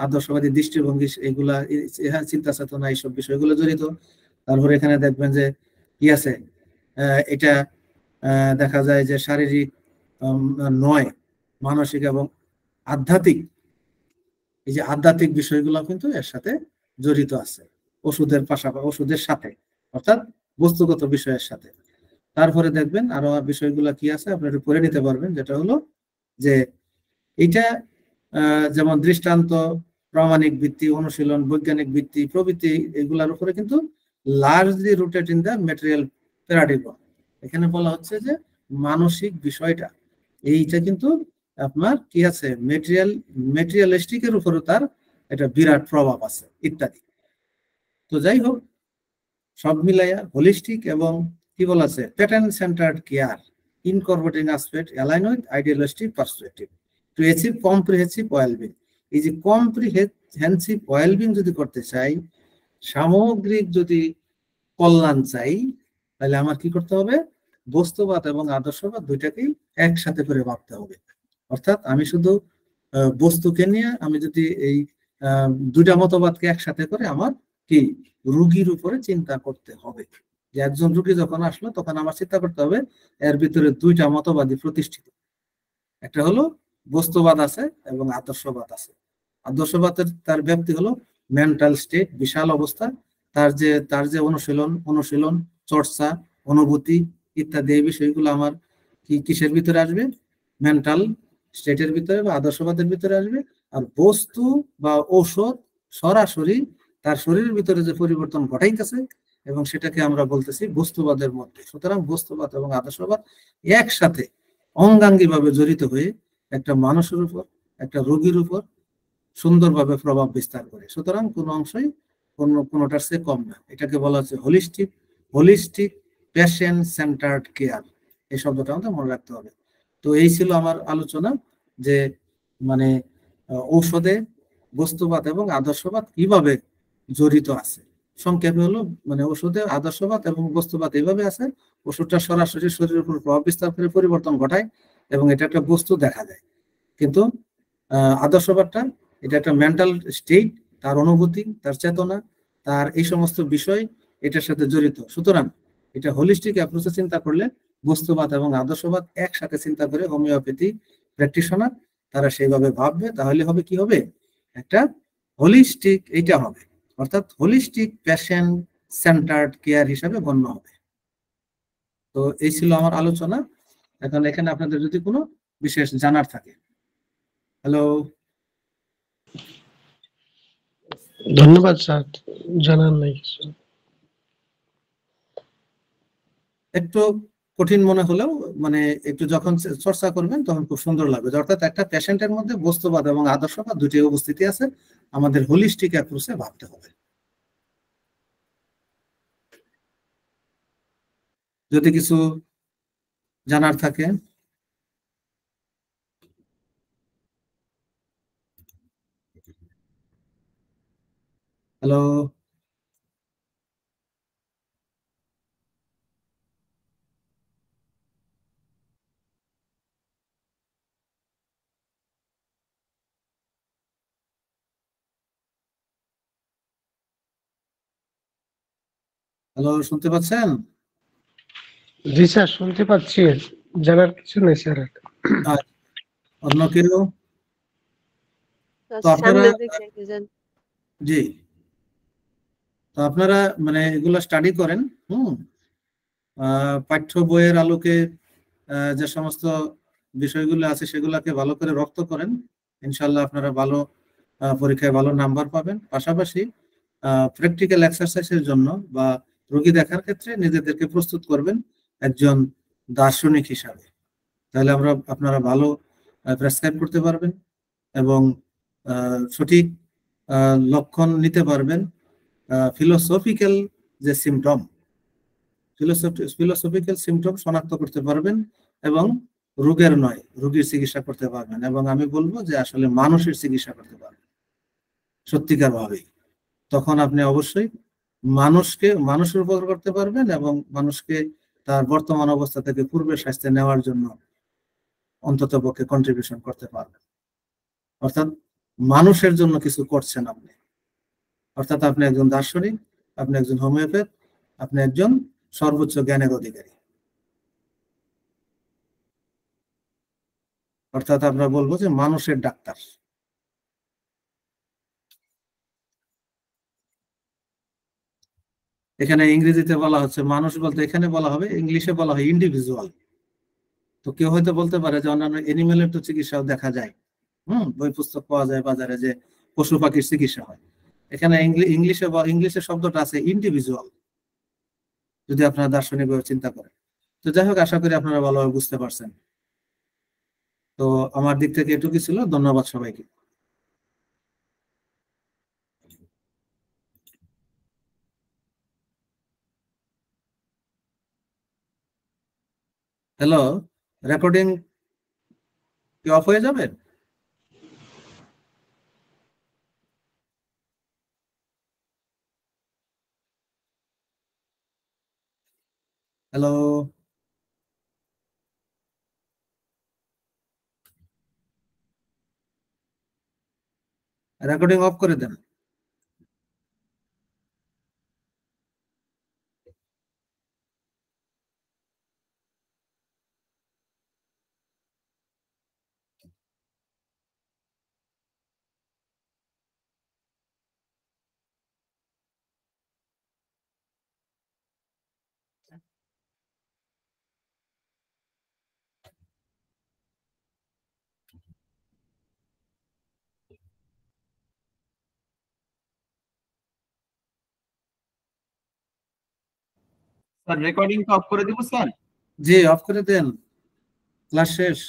আদর্শবাদী দৃষ্টিভঙ্গি, এগুলা চিন্তা চেতনা, এইসব বিষয়গুলো জড়িত। তারপরে এখানে দেখবেন যে কি আছে, এটা দেখা যায় যে শারীরিক নয়, মানসিক এবং আধ্যাত্মিক, এই যে আধ্যাত্মিক বিষয়গুলো কিন্তু এর সাথে জড়িত আছে, ওষুধের পাশাপাশি, ওষুধের সাথে, অর্থাৎ বস্তুগত বিষয়ের সাথে। তারপরে দেখবেন আরো বিষয়গুলো কি আছে, আপনি একটু পড়ে নিতে পারবেন। যেটা হলো যে এটা যেমন দৃষ্টান্ত, প্রামাণিক ভিত্তি, অনুশীলন, বৈজ্ঞানিক ভিত্তি প্রভৃতি, এগুলার উপরে কিন্তু largely rooted in the material paradigm. এখানে বলা হচ্ছে যে মানসিক বিষয়টা, এইটা কিন্তু আপনার কি আছে, মেটেরিয়ালিস্টিকের উপরে তার একটা বিরাট প্রভাব আছে ইত্যাদি। তো যাই হোক, সব মিলাইয়া হোলিস্টিক এবং কি বলা আছে, pattern centred care incorporating aspect align with idealistic perspective to achieve comprehensive wellbeing. এই যে কম্প্রিহেন্সিভ ওয়েলবিং যদি করতে চাই, সামগ্রিক যদি কল্যাণ চাই, তাহলে আমার কি করতে হবে, বস্তুবাদ এবং আদর্শবাদ দুইটাকেই একসাথে করে ভাবতে হবে। অর্থাৎ আমি শুধু বস্তুকে নিয়ে আমি যদি এই দুইটা মতবাদকে একসাথে করে আমার কি রুগীর উপরে চিন্তা করতে হবে। যে একজন রুগী যখন আসলো তখন আমার চিন্তা করতে হবে এর ভিতরে দুইটা মতবাদই প্রতিষ্ঠিত, একটা হলো বস্তুবাদ আছে এবং আদর্শবাদ আছে। আদর্শবাদের তার ব্যাপ্তি হলো মেন্টাল স্টেট, বিশাল অবস্থা, তার যে অনুশীলন চর্চা, অনুভূতি ইত্যাদি, এই বিষয়গুলো আমার কিসের ভিতরে আসবে, মেন্টাল স্টেটের ভিতরে বা আদর্শবাদের ভিতরে আসবে। আর বস্তু বা ঔষধ সরাসরি তার শরীরের ভিতরে যে পরিবর্তন ঘটাইতেছে এবং সেটাকে আমরা বলতেছি বস্তুবাদের মধ্যে। সুতরাং বস্তুবাদ এবং আদর্শবাদ একসাথে অঙ্গাঙ্গী ভাবে জড়িত হয়ে একটা মানুষের উপর, একটা রোগীর উপর সুন্দরভাবে প্রভাব বিস্তার করে। সুতরাং কোনো অংশই কোনোটার চেয়ে কম না। এটাকে বলা হচ্ছে হোলিস্টিক পেশেন্ট সেন্টার্ড কেয়ার। এই শব্দটা আমাদের মনে রাখতে হবে। তো এই ছিল আমার আলোচনা, যে মানে ঔষধে বস্তুবাদ এবং আদর্শবাদ কিভাবে জড়িত আছে। সংক্ষেপে হলো মানে ওষুধে আদর্শবাদ এবং বস্তুবাদ এইভাবে আছে, ওষুধটা সরাসরি শরীরের উপর প্রভাব বিস্তার করে পরিবর্তন ঘটায় এবং এটা একটা বস্তু দেখা যায়। কিন্তু আদর্শবাদটা এটা একটা মেন্টাল স্টেট, তার অনুভূতি, তার চেতনা, তার এই সমস্ত বিষয় এটার সাথে জড়িত। সুতরাং এটা হোলিস্টিক অ্যাপ্রোচে চিন্তা করলে বস্তুবাদ এবং আদর্শবাদ একসাথে চিন্তা করে হোমিওপ্যাথি প্র্যাকটিশনার তারা সেইভাবে ভাববে, তাহলে হবে কি হবে, একটা হোলিস্টিক এইটা হবে, অর্থাৎ হোলিস্টিক পেশেন্ট সেন্টার্ড কেয়ার হিসাবে গণ্য হবে। তো এই ছিল আমার আলোচনা। এখন এখানে আপনাদের যদি কোনো বিশেষ জানার থাকে। হ্যালো, ধন্যবাদ স্যার, জানার নাই কিছু। একটু কঠিন মনে হলেও মানে একটু যখন চর্চা করবেন তখন খুব সুন্দর লাগবে। অর্থাৎ একটা পেশেন্টের মধ্যে বস্তুবাদ এবং আদর্শবাদ দুটি উপস্থিতি আছে, আমাদের হোলিস্টিক অ্যাপ্রোচে ভাবতে হবে। যদি কিছু জানার থাকে। হ্যালো, হ্যালো, শুনতে পাচ্ছেন? জি স্যার, শুনতে পাচ্ছি, জানার কিছু নেই স্যার। অন্য কেউ? তো আপনারা জি, তো আপনারা মানে এগুলো স্টাডি করেন, পাঠ্য বইয়ের আলোকে যে সমস্ত বিষয়গুলো আছে সেগুলোকে ভালো করে রপ্ত করেন। ইনশাল্লাহ আপনারা ভালো পরীক্ষায় ভালো নাম্বার পাবেন। পাশাপাশি প্র্যাকটিক্যাল এক্সারসাইজের জন্য বা রোগী দেখার ক্ষেত্রে নিজেদেরকে প্রস্তুত করবেন একজন দার্শনিক হিসাবে। তাহলে আপনারা ভালো প্রেসক্রাইব করতে পারবেন এবং সঠিক লক্ষণ নিতে পারবেন। ফিলোসফিক্যাল যে সিমটম, ফিলোসফিক্যাল সিমটম শনাক্ত করতে পারবেন এবং রোগের নয় রোগীর চিকিৎসা করতে পারবেন। এবং আমি বলবো যে আসলে মানুষের চিকিৎসা করতে পারবেন সত্যিকার ভাবেই। তখন আপনি অবশ্যই মানুষের উপকার করতে পারবেন এবং মানুষকে তার বর্তমান অবস্থা থেকে পূর্বের স্বাস্থ্যে নেওয়ার জন্য অন্তত পক্ষে কন্ট্রিবিউশন করতে পারবেন। অর্থাৎ মানুষের জন্য কিছু করছেন আপনি। অর্থাৎ আপনি একজন দার্শনিক, আপনি একজন হোমিওপ্যাথ, আপনি একজন সর্বোচ্চ জ্ঞানের অধিকারী। অর্থাৎ আমরা বলবো যে মানুষের ডাক্তার। এখানে ইংরেজিতে বলা হচ্ছে মানুষ বলতে, এখানে বলা হবে, ইংলিশে বলা হয় ইন্ডিভিজুয়াল। তো কেউ হয়তো বলতে পারে যে অন্যান্য এনিমেলের তো চিকিৎসাও দেখা যায়, বই পুস্তক পাওয়া যায় বাজারে যে পশু পাখির চিকিৎসা হয়। এখানে ইংলিশে শব্দটা আছে ইন্ডিভিজুয়াল, যদি আপনারা দার্শনিকভাবে চিন্তা করেন। তো যাই হোক, আশা করি আপনারা ভালোভাবে বুঝতে পারছেন। তো আমার দিক থেকে এটুকুই ছিল, ধন্যবাদ সবাইকে। হ্যালো, রেকর্ডিং কি অফ হয়ে যাবে? হ্যালো, রেকর্ডিং অফ করে দেন। স্যার রেকর্ডিংটা অফ করে দিব স্যার? জি, অফ করে দেন, ক্লাস শেষ।